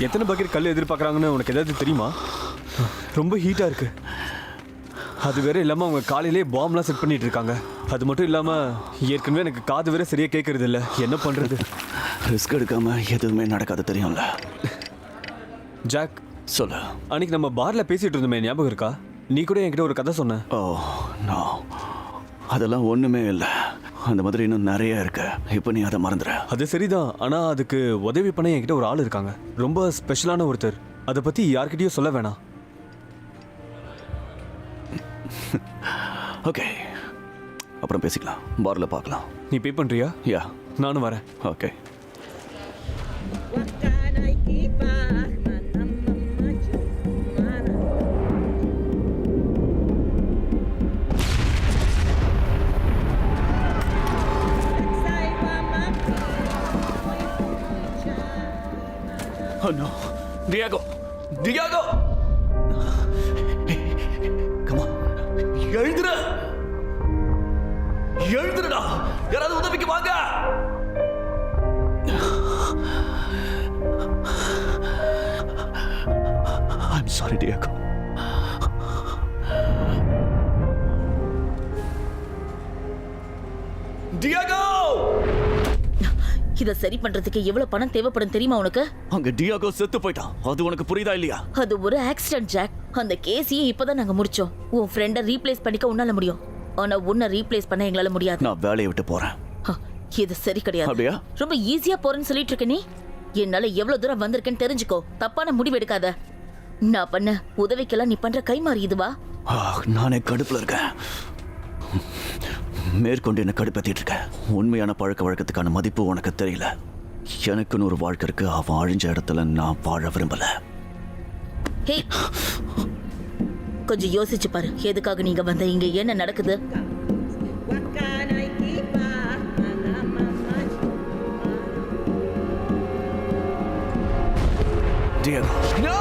எத்தனை பக்கெட் கல் எதிர்பார்க்குறாங்கன்னு உனக்கு ஏதாவது தெரியுமா? ரொம்ப ஹீட்டாக இருக்கு. அது வேற இல்லாமல் அவங்க காலையிலே பாம்லாம் செட் பண்ணிட்டு இருக்காங்க. அது மட்டும் இல்லாமல் ஏற்கனவே எனக்கு காது வேற சரியாக கேட்கறது இல்லை. என்ன பண்ணுறது? ரிஸ்க் எடுக்காம எதுவுமே நடக்காது தெரியும்ல. ஜாக், சொல்லு. அன்னைக்கு நம்ம பார்ல பேசிட்டு இருந்தோமே, ஞாபகம் இருக்கா? நீ கூட என்கிட்ட ஒரு கதை சொன்ன. ஓ நோ, அதெல்லாம் ஒண்ணுமே இல்லை. அந்த மாதிரி இன்னும் நிறைய இருக்கு. இப்போ நீ அதை மறந்துற. அது சரிதான், ஆனால் அதுக்கு உதவி பண்ண என்கிட்ட ஒரு ஆள் இருக்காங்க. ரொம்ப ஸ்பெஷலான ஒருத்தர். அதை பற்றி யார்கிட்டயும் சொல்ல வேணாம். ஓகே, அப்புறம் பேசிக்கலாம். பார்ல பார்க்கலாம். நீ பே பண்ணுறியா? யா, நானும் வரேன். Okay. Oh no, Diego! Diego! Hey, come on. எழுந்துரு! எழுந்துருடா! யாராவது உதவிக்கு வாங்க! I'm sorry, Diego. Diego! இத சரி பண்றதுக்கு எவ்வளவு பணம் தேவைப்படும் தெரியுமா உனக்கு? அங்க டியாகோ செத்து போயிட்டான். அது உனக்கு புரியுதா இல்லையா? அது ஒரு ஆக்சிடென்ட் ஜாக். அந்த கேஸையே இப்பதான் நாங்க முடிச்சோம். உன் ஃப்ரெண்ட ரீப்ளேஸ் பண்ணிக்க உன்னால முடியும், ஆனா உன்னை ரீப்ளேஸ் பண்ண எங்களால முடியாது. நான் வேலையை விட்டு போறேன். இது சரி கிடையாது. அப்படியா? ரொம்ப ஈஸியா போறேன்னு சொல்லிட்டு இருக்க நீ. என்னால எவ்வளவு தூரம் வந்திருக்கேன்னு தெரிஞ்சுக்கோ. தப்பான முடிவு எடுக்காத. நான் பண்ண உதவிக்கெல்லாம் நீ பண்ற கைமாறி இதுவா? நானே கடுப்புல இருக்கேன். மேற்கொண்டு என்ன கடுப்பேத்திட்டு இருக்கேன். உண்மையான பழக்க வழக்கத்துக்கான மதிப்பு உனக்கு தெரியல. எனக்குன்னு ஒரு வாழ்க்கை இருக்கு. அவன் அழிஞ்ச இடத்துல நான் வாழ விரும்பல. ஹே, கொஞ்சம் யோசிச்சு பாரு. எதுக்காக நீங்க வந்த? இங்க என்ன நடக்குது? Diego. No!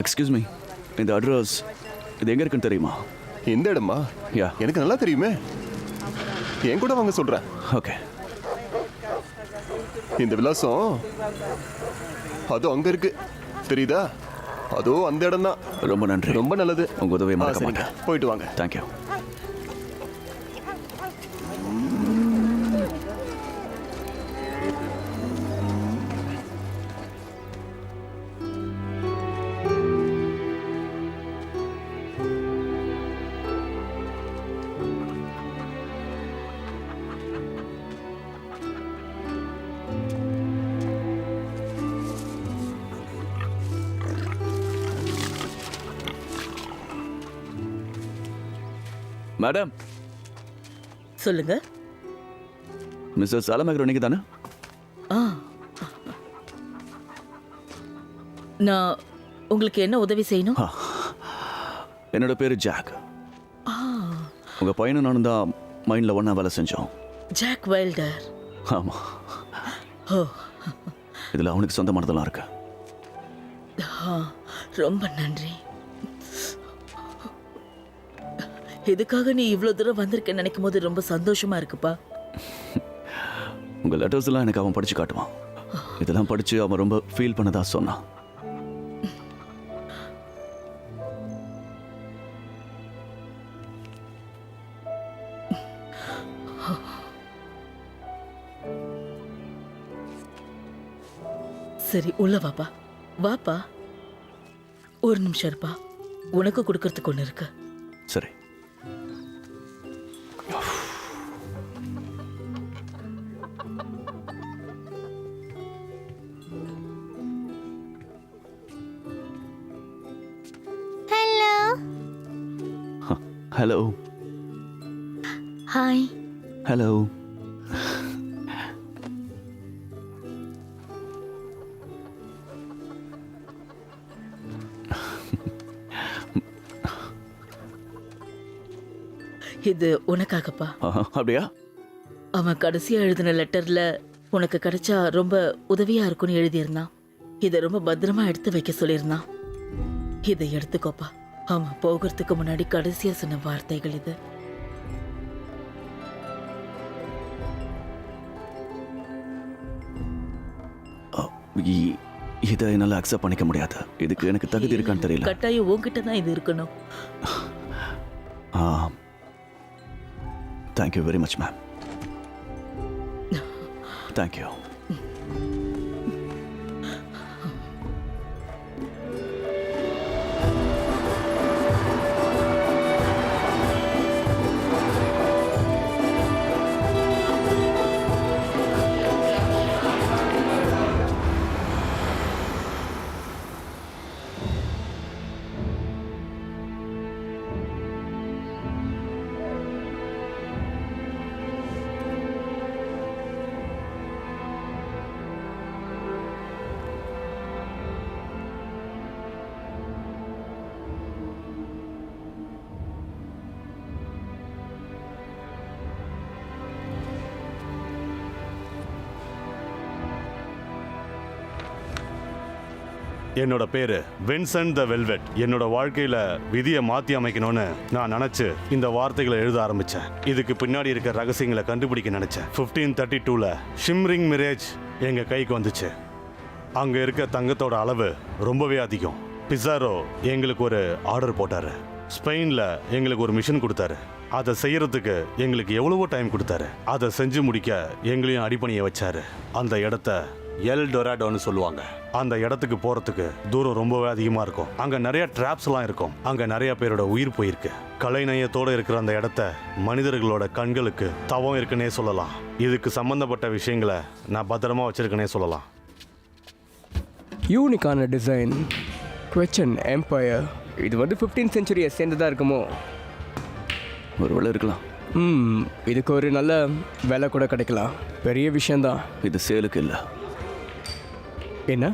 எக்ஸ்கியூஸ் மீ, இந்த அட்ரஸ் இது எங்க இருக்குன்னு தெரியுமா? எந்த இடமா? யா, எனக்கு நல்லா தெரியுமே. என் கூட வாங்க சொல்றேன். ஓகே. இந்த விலாசம் அது அங்க இருக்கு, தெரியுதா? அதோ அந்த இடம் தான். ரொம்ப நன்றி. ரொம்ப நல்லது. உங்க உதவியை மறக்க மாட்டேன். போயிட்டு வாங்க. தேங்க்யூ. மேடம். சொல்லுங்க. மிஸ்ஸஸ் அலமேக்ரோ நீங்க தானே? நான் உங்களுக்கு என்ன உதவி செய்யணும்? என்னோட பேரு ஜாக். உங்க பையனும் நானும் தான் மைண்ட்ல ஒண்ணா வேலை செஞ்சோம். Jack Wilder. ஆமா. இதுல அவனுக்கு சொந்தமானதெல்லாம் இருக்கு. ரொம்ப நன்றி. எதுக்காக நீ இவ்வளவு தூரம் வந்திருக்க நினைக்கும் போது ரொம்ப சந்தோஷமா இருக்குப்பா. உங்க லெட்டர்ஸ் எல்லாம் எனக்கு அவன் படிச்சு காட்டுவான். இதெல்லாம் படிச்சு அவன் ரொம்ப ஃபீல் பண்ணதா சொன்னான். சரி, உள்ள வாப்பா. வாப்பா, ஒரு நிமிஷம் இருப்பா. உனக்கு கொடுக்கறதுக்கு ஒண்ணு இருக்கு. சரி. ஹலோ. ஹாய். ஹலோ. இது உனக்காகப்பா. அப்படியா? அவன் கடைசியா எழுதின லெட்டர்ல உனக்கு கிடைச்சா ரொம்ப உதவியா இருக்கும்னு எழுதியிருந்தான். இதை ரொம்ப பத்திரமா எடுத்து வைக்க சொல்லியிருந்தான். இதை எடுத்துக்கோப்பா. அவன் போகிறதுக்கு முன்னாடி கடைசியா சொன்ன வார்த்தைகள் இது. இதை என்னால் அக்செப்ட் பண்ணிக்க முடியாது. இதுக்கு எனக்கு தகுதி இருக்கான்னு தெரியல. கட்டாயம் உன்கிட்ட தான் இது இருக்கணும். Thank you very much ma'am. Thank you. என்னோட பேரு வின்சென்ட் த வெல்வெட். என்னோட வாழ்க்கையில விதியை மாத்தி அமைக்கணும்னு நான் நினைச்சு இந்த வார்த்தைகளை எழுத ஆரம்பிச்சேன். இதுக்கு பின்னாடி இருக்க ரகசியங்களை கண்டுபிடிக்க நினைச்சேன். 1532ல ஷிம்ரிங் மிரேஜ் எங்க கைக்கு வந்துச்சு. அங்க இருக்க தங்கத்தோட அளவு ரொம்பவே அதிகம். பிசாரோ எங்களுக்கு ஒரு ஆர்டர் போட்டாரு. ஸ்பெயின்ல எங்களுக்கு ஒரு மிஷன் கொடுத்தாரு. அதை செய்யறதுக்கு எங்களுக்கு எவ்வளவோ டைம் கொடுத்தாரு. அதை செஞ்சு முடிக்க எங்களையும் அடிப்பணிய வச்சாரு. அந்த இடத்த எல் டொராடோன்னு சொல்லுவாங்க. அந்த இடத்துக்கு போறதுக்கு தூரம் ரொம்பவே அதிகமா இருக்கும். அங்க நிறைய டிராப்ஸ் எல்லாம் இருக்கும். அங்க நிறைய பேரோட உயிர் போயிருக்கு. கலைநயத்தோட இருக்கிற அந்த இடத்த மனிதர்களோட கண்களுக்கு தவம் இருக்குன்னே சொல்லலாம். இதுக்கு சம்பந்தப்பட்ட விஷயங்களை நான் பத்திரமா வச்சிருக்கேனே சொல்லலாம். யூனிக்கான டிசைன், குவெச்சன் எம்பையர். இது வந்து 15th செஞ்சுரியை சேர்ந்ததா இருக்குமோ? ஒருவேளை இருக்கலாம். இதுக்கு ஒரு நல்ல விலை கூட கிடைக்கலாம். பெரிய விஷயம்தான். இது சேலுக்கு இல்லை. என்ன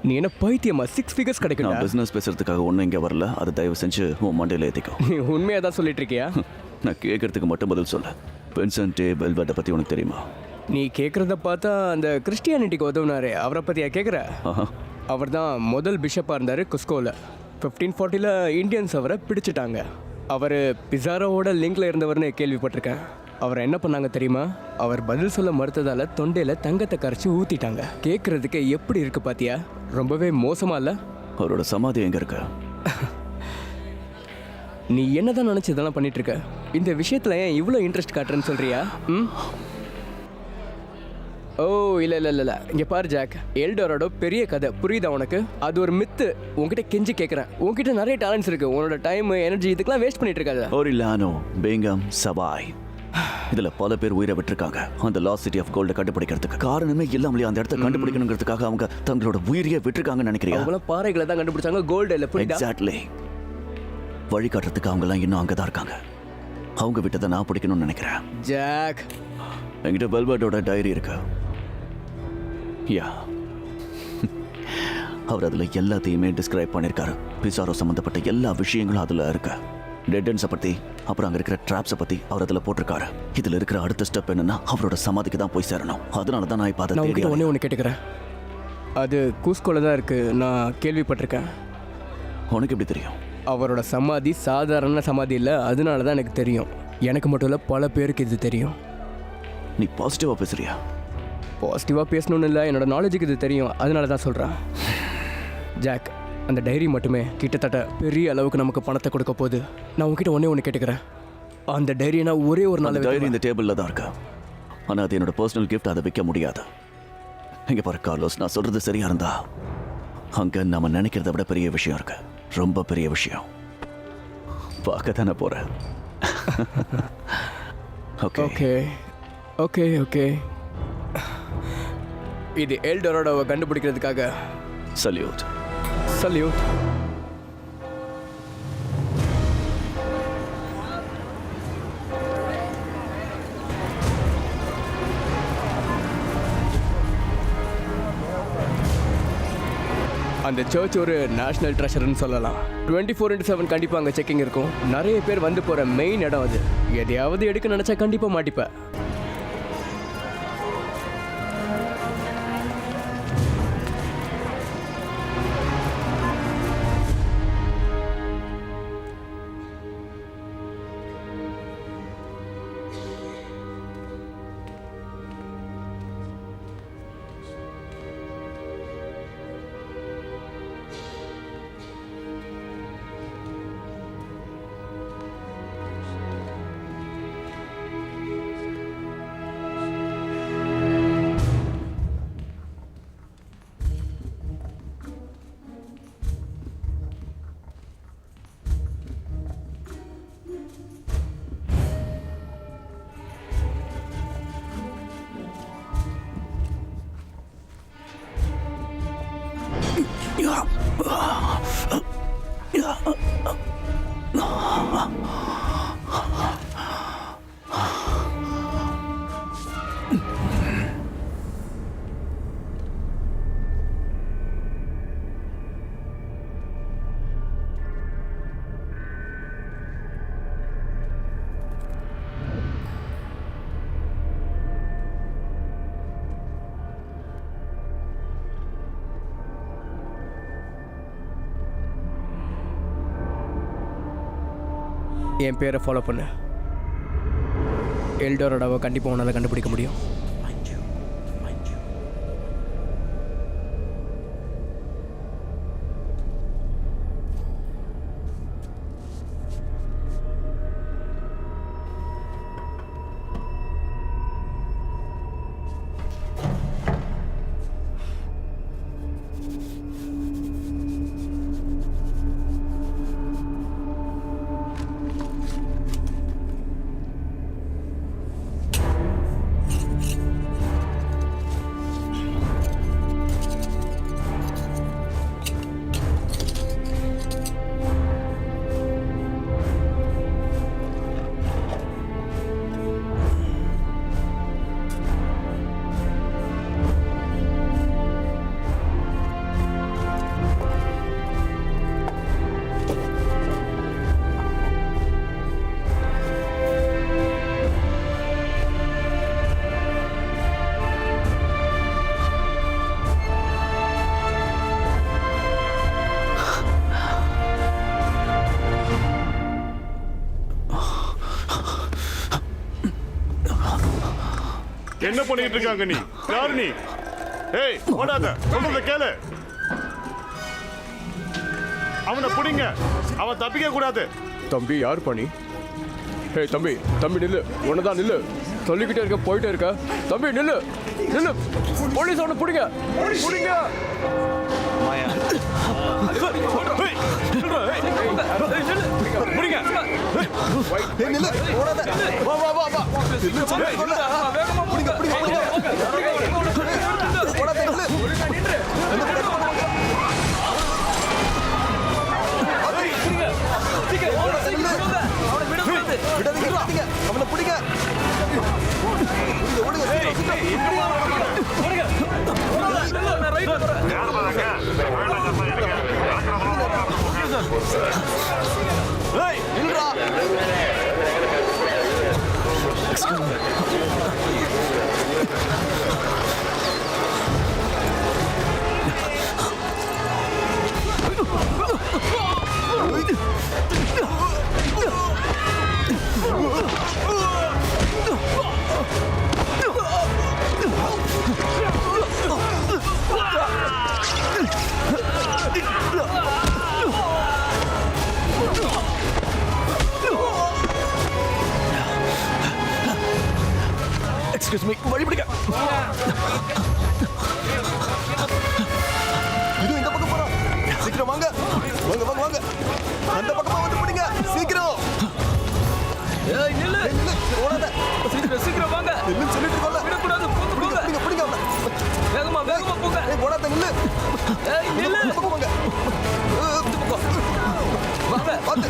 நீ என்ன பைத்தியமா? 6 ஃபிகர்ஸ் கிடைக்கும். நான் பிசினஸ் பேசுறதுக்காக ஒன்றும் இங்கே வரல. அதை தயவு செஞ்சு உன் மண்டையில் ஏற்றிக்கோ. நீ உண்மையாக தான் சொல்லிட்டு இருக்கியா? நான் கேட்கறதுக்கு மட்டும் பதில் சொல்ல. வின்சென்ட் வெல்வெட்டை பற்றி உனக்கு தெரியுமா? நீ கேட்குறத பார்த்தா அந்த கிறிஸ்டியானிட்டிக்கு உதவுனாரே அவரை பற்றியா கேட்குற? அவர் தான் முதல் பிஷப்பாக இருந்தார் குஸ்கோவில். 1540ல் இந்தியன்ஸ் அவரை பிடிச்சிட்டாங்க. அவர் பிசாரோவோட லிங்கில் இருந்தவர்னு கேள்விப்பட்டிருக்கேன். அவர் என்ன பண்ணாங்க தெரியுமா? அவர் பதில் சொல்ல மறுத்ததால் தொண்டையில் தங்கத்தை கரைச்சி ஊற்றிட்டாங்க. கேட்குறதுக்கு எப்படி இருக்கு பாத்தியா? ரொம்பவே மோசமா இல்லை? அவரோட சமாதி எங்கே இருக்கு? நீ என்னதான் நினச்சி இதெல்லாம் பண்ணிட்டு இருக்க? இந்த விஷயத்தில் ஏன் இவ்வளோ இன்ட்ரெஸ்ட் காட்டுறேன்னு சொல்கிறியா? ஓ இல்லை இல்லை இல்லை இல்லை, இங்கே பாரு ஜாக், எல்டோராடோ பெரிய கதை, புரியுதா உனக்கு? அது ஒரு மித்து. உங்ககிட்ட கெஞ்சி கேட்குறேன். உங்ககிட்ட நிறைய டேலண்ட்ஸ் இருக்குது. உன்னோட டைம் எனர்ஜி இதுக்கெல்லாம் வேஸ்ட் பண்ணிட்டு இருக்காது. ஓரிலானோ பேங்கம் சபாய், இதில் பல பேர் உயிரை விட்டுருக்காங்க அந்த லாஸ்ட் சிட்டி ஆஃப் கோல்டை கண்டுபிடிக்கிறதுக்கு. காரணமே இல்லாமலே அந்த இடத்த கண்டுபிடிக்கணுங்கிறதுக்காக அவங்க தங்களோட உயிரையே விட்டுருக்காங்கன்னு நினைக்கிறீங்க? அவங்களாம் பாறைகளை தான் கண்டுபிடிச்சாங்க, கோல்டு இல்லை. எக்ஸாக்ட்லி. வழிகாட்டுறதுக்கு அவங்கெல்லாம் இன்னும் அங்கே தான் இருக்காங்க. அவங்க விட்டதை நான் பிடிக்கணும்னு நினைக்கிறேன். ஜாக், என்கிட்ட வெல்வெட்டோட டைரி இருக்கு. யா, அவர் அதில் எல்லாத்தையுமே டிஸ்கிரைப் பண்ணியிருக்காரு. பிசாரோ சம்மந்தப்பட்ட எல்லா விஷயங்களும் அதில் இருக்கு. டெட்டன்ஸை பற்றி, அப்புறம் அங்கே இருக்கிற ட்ராப்ஸை பற்றி அவர் அதில் போட்டிருக்காரு. இதில் இருக்கிற அடுத்த ஸ்டெப் என்னன்னா அவரோட சமாதிக்கு தான் போய் சேரணும். அதனால தான் நான் இப்போ அதை தேடி ஒன்று கேட்டுக்கிறேன். அது கூஸ்கோல தான் இருக்குது, நான் கேள்விப்பட்டிருக்கேன். உனக்கு எப்படி தெரியும்? அவரோட சமாதி சாதாரண சமாதி இல்லை, அதனால தான் எனக்கு தெரியும். எனக்கு மட்டும் இல்லை, பல பேருக்கு இது தெரியும். நீ பாசிட்டிவாக பேசுறியா? பாசிட்டிவாக பேசணும்னு இல்லை, என்னோட நாலேஜுக்கு இது தெரியும், அதனால தான் சொல்கிறேன். ஜாக், அந்த டைரி மட்டுமே கிட்டத்தட்ட பெரிய அளவுக்கு நமக்கு பணத்தை கொடுக்க போகுது. நான் உங்ககிட்ட ஒன்று கேட்டுக்கிறேன். அந்த டைரியை நான் ஒரே ஒரு நாள் டைரி இந்த டேபிளில் தான் இருக்கு. ஆனால் அது என்னோட பர்சனல் கிஃப்ட், அதை விற்க முடியாது. இங்கே பாரு கார்லோஸ், நான் சொல்கிறது சரியா இருந்தா அங்கே நம்ம நினைக்கிறத விட பெரிய விஷயம் இருக்கு. ரொம்ப பெரிய விஷயம். பார்க்க தானே போகிறேன். Okay okay okay okay. இது எல்டோராடோவை கண்டுபிடிக்கிறதுக்காக. சல்யூட். சல்யூட். அந்த சர்ச் ஒரு நேஷனல் ட்ரெஷர்னு சொல்லலாம். 24/7 கண்டிப்பாக அங்கே செக்கிங் இருக்கும். நிறைய பேர் வந்து போகிற மெயின் இடம் அது. எதையாவது எடுக்க நினச்சா கண்டிப்பாக மாட்டிப்பேன். என் பேரை ஃபாலோ பண்ணு. எல்டோரடாவை கண்டிப்பாக உன்னால் கண்டுபிடிக்க முடியும். என்ன பண்ணிட்டு இருக்காங்க நீ? யாரு நீ? ஏய் ஓடாத, சொல்றத கேளு. அவனை புடிங்க, அவன் தப்பிக்க கூடாது. தம்பி யார் பண்ணி? ஏய் தம்பி, தம்பி நில்லு, ஒன்னதான் நில்லு. சொல்லிக்கிட்டே இருக்க, போயிட்டே இருக்க. தம்பி நில்லு, நில்லு. போலீஸ் அவனை பிடிங்க, பிடிங்க. அவனை பிடிங்க. எக்ஸ்கியூஸ் மீ, வழி பிடிக்க. இது இந்த பக்கம் போறோம். சீக்கிரம் வாங்க, வாங்க வாங்க வாங்க. அந்த பக்கமா வந்து பிடிங்க, சீக்கிரம். ஏய் நில்லு, நில்லு, ஓடாத. சீக்கிரம் சீக்கிரம் வாங்க. நில்லுன்னு சொல்லிட்டு இருக்கோம்ல. விடக்கூடாது, போங்க. பிடிங்க பிடிங்க அவனை. வேகமா வேகமா போங்க. ஏய் ஓடாத, நில்லு. ஏய் நில்லு. இந்த பக்கம் வாங்க. இந்த பக்கம் வாங்க. வந்து.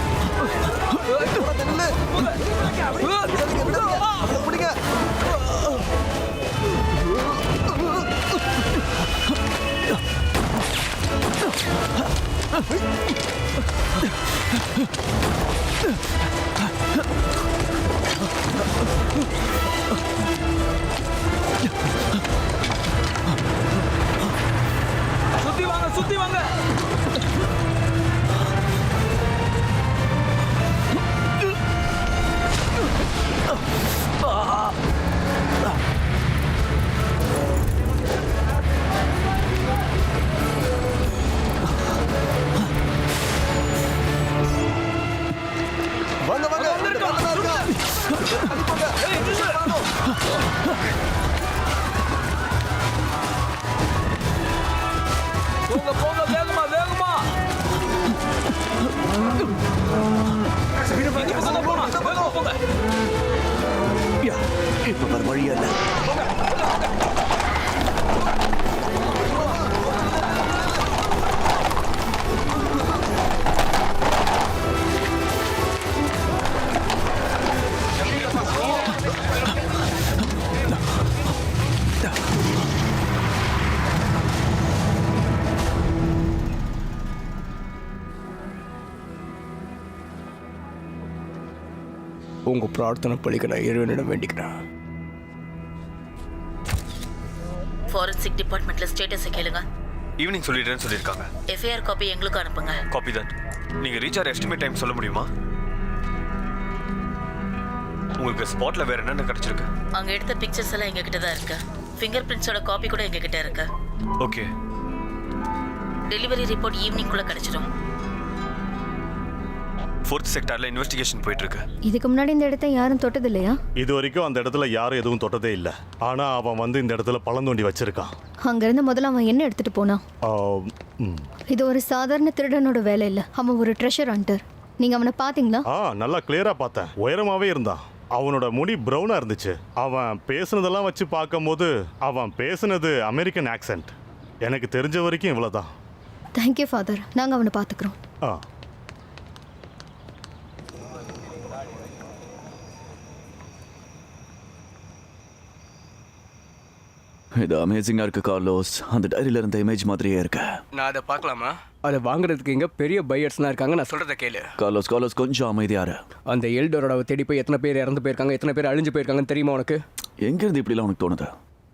ஓடாத, நில்லு. விடாதீங்க, விடாதீங்க. அவனை பிடிங்க. சுத்தி வாங்க, சுத்தி வாங்க. வாங்க வாங்க. இந்த கண்ணா இருக்கா? தள்ளி போங்க. ஏய் நில்லு. போங்க போங்க, வேகமா வேகமா. இந்த பக்கம் போங்க, வேகமா போங்க. இப்ப வேற வழியா இல்ல. உங்கள் பிரார்த்தனை பழிக்க நான் இறைவனிடம் வேண்டிக்கிறேன். ஃபாரன்சிக் டிபார்ட்மெண்ட்ல ஸ்டேட்டஸை கேளுங்க. ஈவினிங் சொல்லிடுறேன்னு சொல்லியிருக்காங்க. எஃப்ஐஆர் காப்பி எங்களுக்கு அனுப்புங்க. Copy that. நீங்கள் ரீச் ஆகிற எஸ்டிமேட் டைம் சொல்ல முடியுமா? உங்களுக்கு ஸ்பாட்டில் வேறு என்னென்ன கிடச்சிருக்கு? அங்கே எடுத்த பிக்சர்ஸ் எல்லாம் எங்ககிட்ட தான் இருக்கு. ஃபிங்கர் பிரிண்ட்ஸோட காப்பி கூட எங்ககிட்ட இருக்கு. ஓகே. டெலிவரி ரிப்போர்ட் ஈவினிங்குள்ளே கிடைச்சிடும். 4th செக்டாரில் இன்வெஸ்டிகேஷன் போயிட்டு இருக்கு. இதுக்கு முன்னாடி இந்த இடத்த யாரும் தொட்டது இல்லையா? இது வரைக்கும் அந்த இடத்துல யாரும் எதுவும் தொட்டதே இல்லை. ஆனால் அவன் வந்து இந்த இடத்துல பழம் தோண்டி வச்சிருக்கான். அங்கிருந்து முதல்ல அவன் என்ன எடுத்துட்டு போனான்? இது ஒரு சாதாரண திருடனோட வேலை இல்லை, அவன் ஒரு ட்ரெஷர் ஹண்டர். நீங்க அவனை பாத்தீங்களா? நல்லா கிளியரா பார்த்தேன். உயரமாவே இருந்தான். அவனோட முடி ப்ரௌனா இருந்துச்சு. அவன் பேசுனதெல்லாம் வச்சு பார்க்கும்போது அவன் பேசுனது அமெரிக்கன் ஆக்சென்ட். எனக்கு தெரிஞ்ச வரைக்கும் இவ்வளோதான். தேங்க்யூ ஃபாதர், நாங்கள் அவனை பார்த்துக்குறோம். இது அமேசிங்காக இருக்கு கார்லோஸ். அந்த டைரியில் இருந்த இமேஜ் மாதிரியே இருக்கு. நான் அதை பார்க்கலாமா? அதை வாங்குறதுக்கு இங்கே பெரிய பையர்ஸ்லாம் இருக்காங்க. நான் சொல்கிறத கேளு. கார்லோஸ் கொஞ்சம் அமைதியாரு. அந்த எல்டோரோட தேடி போய் எத்தனை பேர் இறந்து போயிருக்காங்க, எத்தனை பேர் அழிஞ்சு போயிருக்காங்கன்னு தெரியுமா உனக்கு? எங்கேருந்து இப்படிலாம் உனக்கு தோணுது?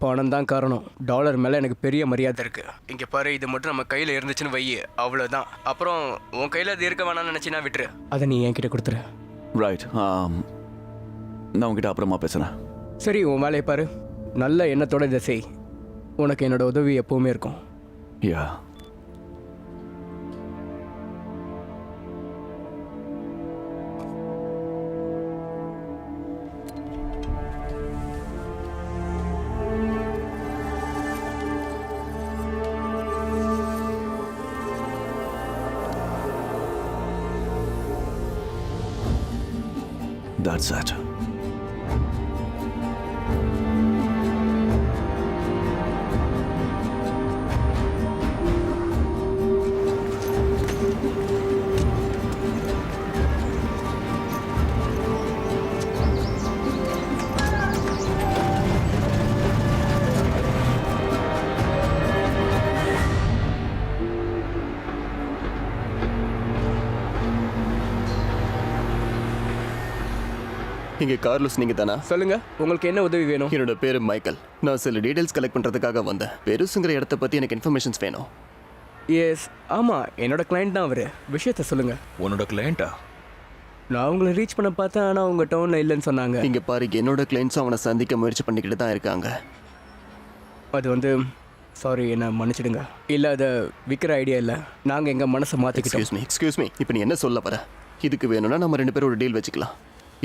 பணம் தான் காரணம். டாலர் மேலே எனக்கு பெரிய மரியாதை இருக்கு. இங்கே பாரு, இது மட்டும் நம்ம கையில் இருந்துச்சுன்னு வை, அவ்வளோதான். அப்புறம் உன் கையில் அது இருக்க வேணாம்னு நினச்சினா விட்டுரு. அதை நீ என்கிட்ட கொடுத்துரு. ரைட். நான் உங்ககிட்ட அப்புறமா பேசுகிறேன். சரி, உன் வேலையை பாரு. நல்ல எண்ணத்தோட இதை செய். உனக்கு என்னோட உதவி எப்பவுமே இருக்கும். யா. That's it. இங்கே கார்லோஸ் நீங்கள் தானா? சொல்லுங்க, உங்களுக்கு என்ன உதவி வேணும்? என்னோட பேர் மைக்கேல். நான் சில டீடைல்ஸ் கலெக்ட் பண்ணுறதுக்காக வந்தேன். பெருசுங்கிற இடத்த பற்றி எனக்கு இன்ஃபர்மேஷன்ஸ் வேணும். எஸ், ஆமாம், என்னோட கிளைண்ட் தான் அவர். விஷயத்த சொல்லுங்க. உன்னோட கிளையண்டா? நான் உங்களை ரீச் பண்ண பார்த்தேன், ஆனால் உங்கள் டவுனில் இல்லைன்னு சொன்னாங்க. இங்கே பாரு, என்னோட கிளைண்ட்ஸும் அவனை சந்திக்க முயற்சி பண்ணிக்கிட்டு தான் இருக்காங்க. அது வந்து சாரி, என்ன மன்னிச்சிடுங்க. இல்லை, அதை விற்கிற ஐடியா இல்லை. நாங்கள் எங்கள் மனசை மாற்றிக்கிட்டோம். எக்ஸ்கியூஸ் மீ, இப்போ நீ என்ன சொல்ல வர? இதுக்கு வேணும்னா நம்ம 2 பேரும் ஒரு டீல் வச்சுக்கலாம்.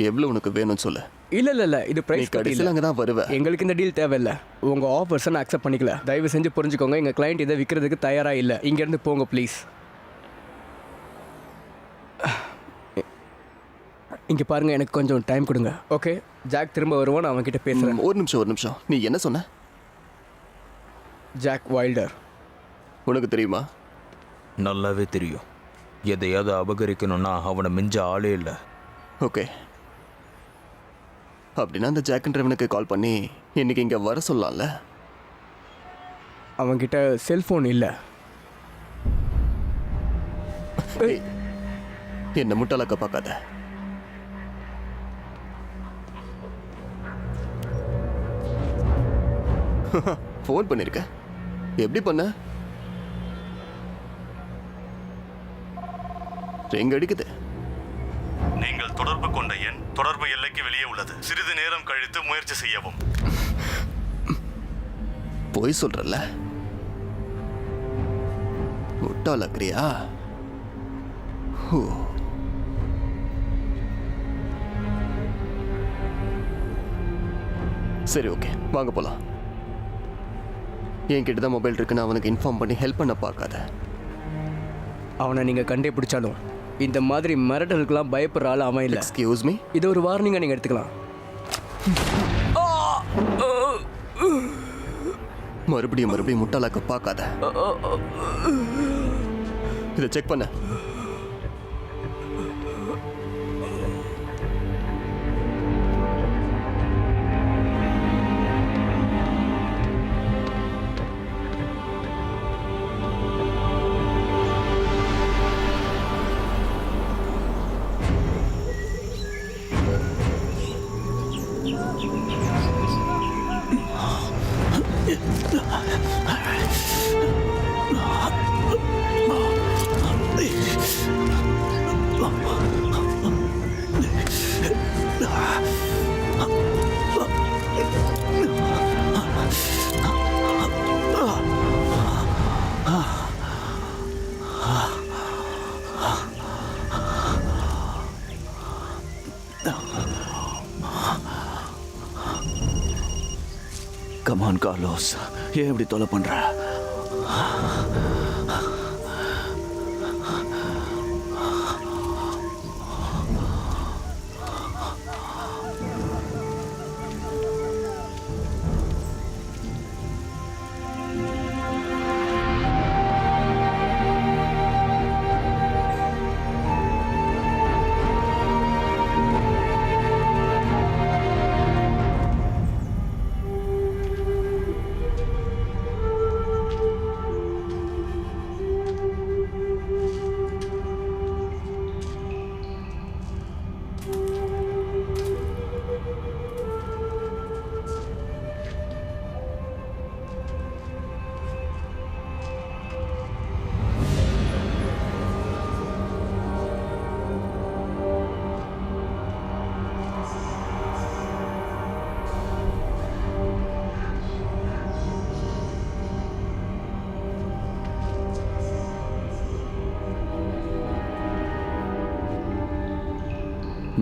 எவ்வளோ உனக்கு வேணும்னு சொல்லு. இல்லை, இது பிரைஸ் கடைசியில் அங்கே தான் வருவேன். எங்களுக்கு இந்த டீல் தேவையில்லை. உங்கள் ஆஃபர்ஸை நான் அக்செப்ட் பண்ணிக்கல. தயவு செஞ்சு புரிஞ்சுக்கோங்க, எங்கள் கிளைண்ட் இதை விற்கிறதுக்கு தயாராக இல்லை. இங்கேருந்து போங்க ப்ளீஸ். இங்கே பாருங்கள், எனக்கு கொஞ்சம் டைம் கொடுங்க. ஓகே, ஜாக் திரும்ப வருவான், நான் அவன்கிட்ட பேசுகிறேன். ஒரு நிமிஷம். நீ என்ன சொன்ன? ஜாக் வைல்டர் உனக்கு தெரியுமா? நல்லாவே தெரியும். எதையாவது அபகரிக்கணும்னா அவனை மிஞ்ச ஆளே இல்லை. ஓகே, அப்படின்னா அந்த ஜாக்ன்றவனுக்கு கால் பண்ணி இன்னைக்கு இங்கே வர சொல்லலாம்ல? அவன்கிட்ட செல்ஃபோன் இல்லை. என்ன முட்டாளாக்க பார்க்காத. ஃபோன் பண்ணிருக்க? எப்படி பண்ண? ரிங் அடிக்குது. நீங்கள் தொடர்பு கொண்ட எண் தொடர்பு எல்லைக்கு வெளியே உள்ளது. சிறிது நேரம் கழித்து முயற்சி செய்யவும். போய் சொல்றல, முட்டாளாக்குறியா? சரி, ஓகே, வாங்க போலாம். என்கிட்ட தான் மொபைல் இருக்குன்னு அவனுக்கு இன்ஃபார்ம் பண்ணி ஹெல்ப் பண்ண பார்க்காத. அவனை நீங்கள் கண்டே பிடிச்சாலும் இந்த மாதிரி மிரட்டலுக்கெல்லாம் பயப்படுற ஆள் அவன் இல்லை. எக்ஸ்கியூஸ் மீ, இது ஒரு வார்னிங்காக நீங்கள் எடுத்துக்கலாம். மறுபடியும் முட்டாளாக்க பார்க்காத. இதை செக் பண்ண. கமான் கார்லோஸ், ஏன் இப்படி தொலை பண்ற?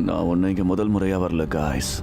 நான் ஒன்னும் இங்க முதல் முறையா வரல guys.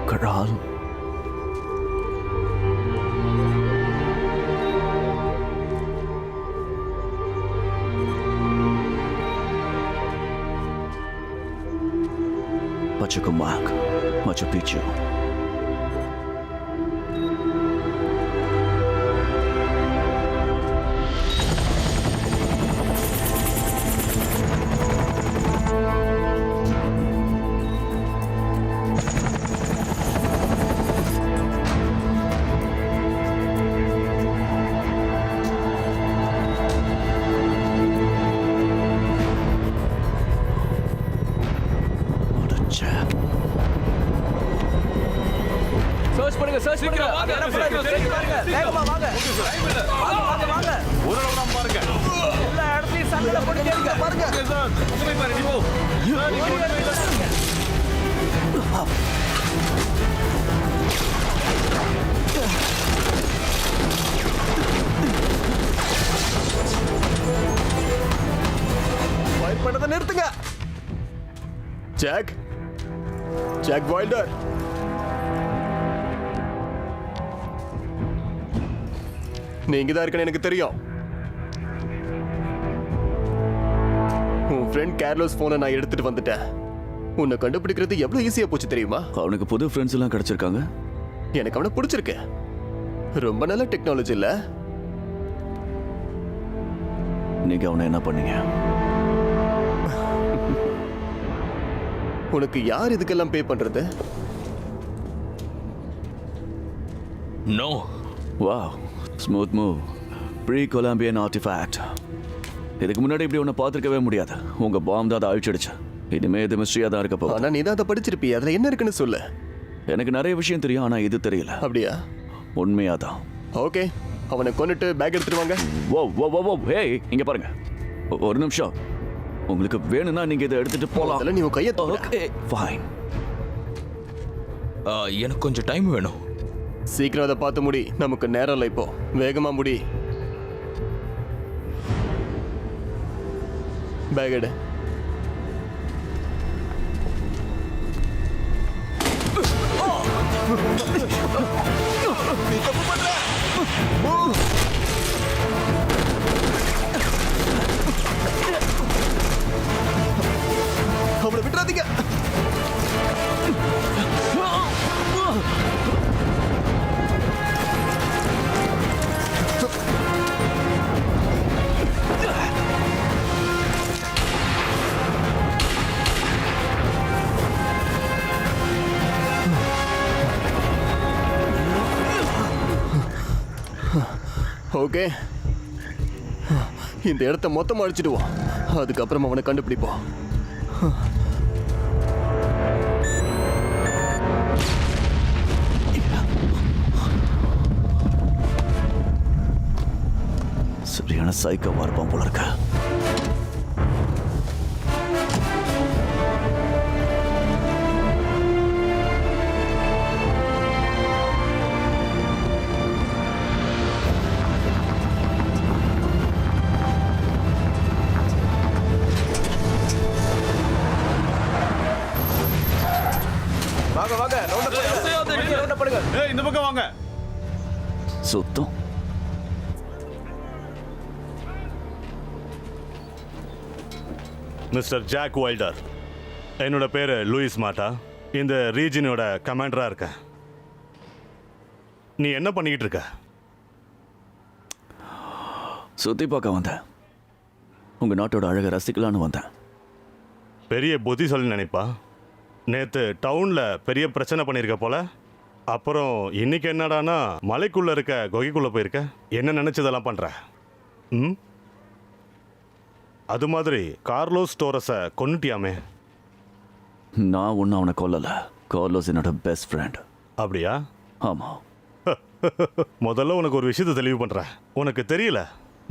Karal. Pachacumac, Machu Picchu. Search பண்ணுங்க வேகமா வாங்க வாங்க ஒரு நாள் பாருங்க. எல்லா இடத்தையும் சங்கல போடுங்க பாருங்க போய் பாரு நீ போ. ஃபைட் பண்ணதை நிறுத்துங்க. ஜாக் வைல்டர், நீ இங்கதான் இருக்கன்னு எனக்கு தெரியும். உன் ஃப்ரெண்ட் கேர்லோஸ் போனை நான் எடுத்துட்டு வந்துட்டேன். உன்னை கண்டுபிடிக்கிறது எவ்வளவு ஈஸியா போச்சு தெரியுமா? அவனுக்கு புது ஃப்ரெண்ட்ஸ் எல்லாம் கிடைச்சிருக்காங்க. எனக்கு அவனை பிடிச்சிருக்கு. ரொம்ப நல்ல டெக்னாலஜி இல்ல? நீங்க அவனை என்ன பண்ணீங்க? உனக்கு யார் இதுக்கெல்லாம் பே பண்றது? No. Wow, smooth move. Pre Columbian artefact. இதுக்கு முன்னாடி இப்படி ஒன்று பார்த்துருக்கவே முடியாது. உங்க பாம் தான் அதை அழிச்சிடுச்சு. இனிமே இது மிஸ்ட்ரியா தான் இருக்க போகுது. ஆனா நீ தான் அதை படிச்சிருப்பிய, அதுல என்ன இருக்குன்னு சொல்லு. எனக்கு நிறைய விஷயம் தெரியும், ஆனா இது தெரியல. அப்படியா? உண்மையாதான். ஓகே, அவனை கொன்னுட்டு பேக் எடுத்துட்டு வாங்க. ஓ ஓ ஓ ஓ ஹேய், இங்க பாருங்க. ஒரு நிமிஷம். உங்களுக்கு வேணும்னா நீங்க இதை எடுத்துட்டு போலாம். அதெல்லாம் நீ உன் கையை தூக்கு. Okay fine. எனக்கு கொஞ்சம் டைம் வேணும். சீக்கிரம் அதை பார்த்து முடி. நமக்கு நேரம் இல்லை இப்போ. வேகமா முடி. பேக் எடு. அவனை விட்டுறாதீங்க. ஓகே, இந்த இடத்த மொத்தமா அழிச்சிடுவோம். அதுக்கப்புறம் அவனை கண்டுபிடிப்போம். சரியான சைக்கோவா இருப்பான் போல இருக்க. வாங்க வாங்க, ரவுண்ட் பண்ணுங்க. ஏய், இந்த பக்கம் வாங்க. சுத்தம். Mister Jack Wilder. என்னோட பேரு லூயிஸ் மாட்டா. இந்த ரீஜனோட கமாண்டரா இருக்கேன். நீ என்ன பண்ணிக்கிட்டு இருக்க? சுத்தி பார்க்க வந்தேன். உங்க நாட்டோட அழகை ரசிக்கலான்னு வந்தேன். பெரிய புத்திசாலி நினைப்பா. நேத்து டவுன்ல பெரிய பிரச்சனை பண்ணியிருக்க போல. அப்புறம் இன்னைக்கு என்னடானா மலைக்குள்ள இருக்க குகைக்குள்ள போயிருக்க. என்ன நினைச்சதெல்லாம் பண்ற? ம், அது மாதிரி கார்லோஸ் டோரஸை கொன்னுட்டியாமே. நான் ஒன்றும் அவனை கொல்லல. கார்லோஸ் என்னோட பெஸ்ட் ஃப்ரெண்ட். அப்படியா? ஆமா. முதல்ல உனக்கு ஒரு விஷயத்தை தெளிவு பண்றேன். உனக்கு தெரியல,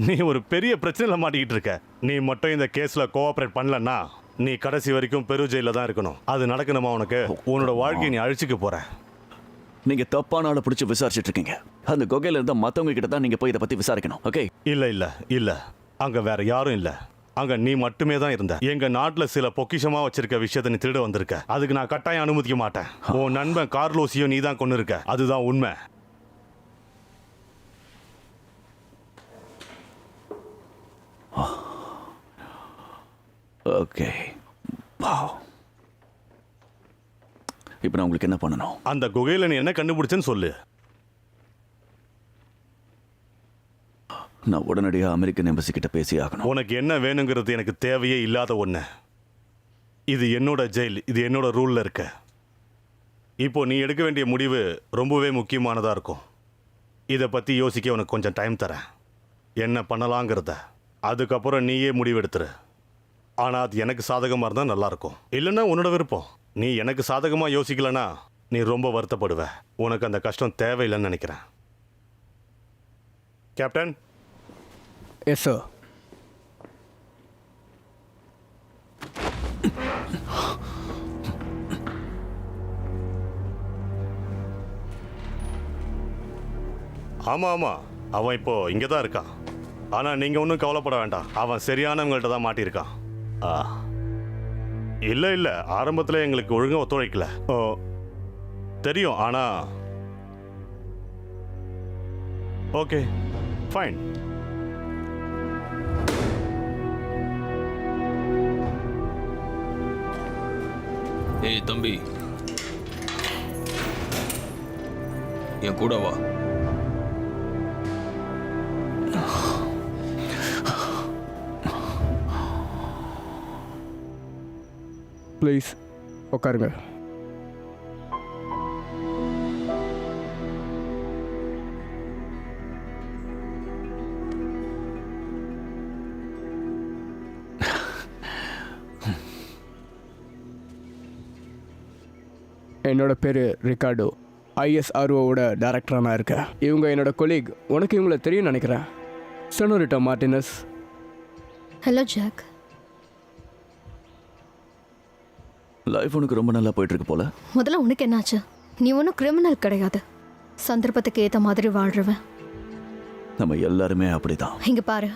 நீ ஒரு பெரிய பிரச்சனையில மாட்டிக்கிட்டு இருக்க. நீ மட்டும் இந்த கேஸ்ல கோஆபரேட் பண்ணலன்னா நீ கடைசி வரைக்கும் பெரு ஜெயில தான் இருக்கணும். அது நடக்கணுமா உனக்கு? உன்னோட வாழ்க்கையை நீ அழிச்சுக்க போற. நீங்க தப்பான ஆளை பிடிச்சி விசாரிச்சுட்டு இருக்கீங்க. அந்த குகையில இருந்த மத்தவங்க கிட்ட தான் நீங்க போய் இதை பத்தி விசாரிக்கணும். ஓகே? இல்ல இல்ல இல்ல, அங்க வேற யாரும் இல்ல. அங்க நீ மட்டுமே தான் இருந்த. எங்க நாட்டுல சில பொக்கிஷமா வச்சிருக்க விஷயத்தை நீ திருட வந்திருக்க. அதுக்கு நான் கட்டாயம் அனுமதிக்க மாட்டேன். உன் நண்பன் கார்லோஸையும் நீ தான் கொண்டு இருக்க. அதுதான் உண்மை. ஓகே. இப்போ நான் உங்களுக்கு என்ன பண்ணணும்? அந்த குகையில நீ என்ன கண்டுபிடிச்சேன்னு சொல்லு. நான் உடனடியாக அமெரிக்கன் எம்பசி கிட்ட பேசி ஆகணும். உனக்கு என்ன வேணுங்கிறது எனக்கு தேவையே இல்லாத ஒண்ணு. இது என்னோட ஜெயில், இது என்னோட ரூல்ல இருக்க. இப்போ நீ எடுக்க வேண்டிய முடிவு ரொம்பவே முக்கியமானதா இருக்கும். இதை பத்தி யோசிக்க உனக்கு கொஞ்சம் டைம் தரேன். என்ன பண்ணலாங்கிறத அதுக்கப்புறம் நீயே முடிவெடுத்துரு. ஆனா அது எனக்கு சாதகமா இருந்தா நல்லா இருக்கும். இல்லைன்னா உன்னோட விருப்பம். நீ எனக்கு சாதகமா யோசிக்கலனா நீ ரொம்ப வருத்தப்படுவ. உனக்கு அந்த கஷ்டம் தேவையில்லைன்னு நினைக்கிறேன். கேப்டன். Yes sir. ஆமா ஆமா, அவன் இப்போ இங்கே தான் இருக்கான். ஆனா நீங்க ஒன்றும் கவலைப்பட வேண்டாம். அவன் சரியானவங்கள்ட்ட தான் மாட்டியிருக்கான். இல்ல இல்ல, ஆரம்பத்தில் எங்களுக்கு ஒழுங்கா ஒத்துழைக்கல. தெரியும். ஆனா ஓகே ஃபைன். ஏய் தம்பி, என் கூட வா. ப்ளீஸ் உட்காருங்க. என்னோட பேர் ரிகார்டோ. ஐஎஸ்ஆர்ஓவோட டைரக்டராக நான் இருக்கேன். இவங்க என்னோட கொலீக். உனக்கு இவங்கள தெரியும் நினைக்கிறேன். Senorita Martinez. Hello Jack. Life உனக்கு ரொம்ப நல்லா போயிட்டு இருக்கு போல. முதல்ல உனக்கு என்னாச்சு? நீ ஒன்றும் கிரிமினல் கிடையாது. சந்தர்ப்பத்துக்கு ஏற்ற மாதிரி வாழ்றவன். நம்ம எல்லாருமே அப்படிதான். இங்கே பாரு,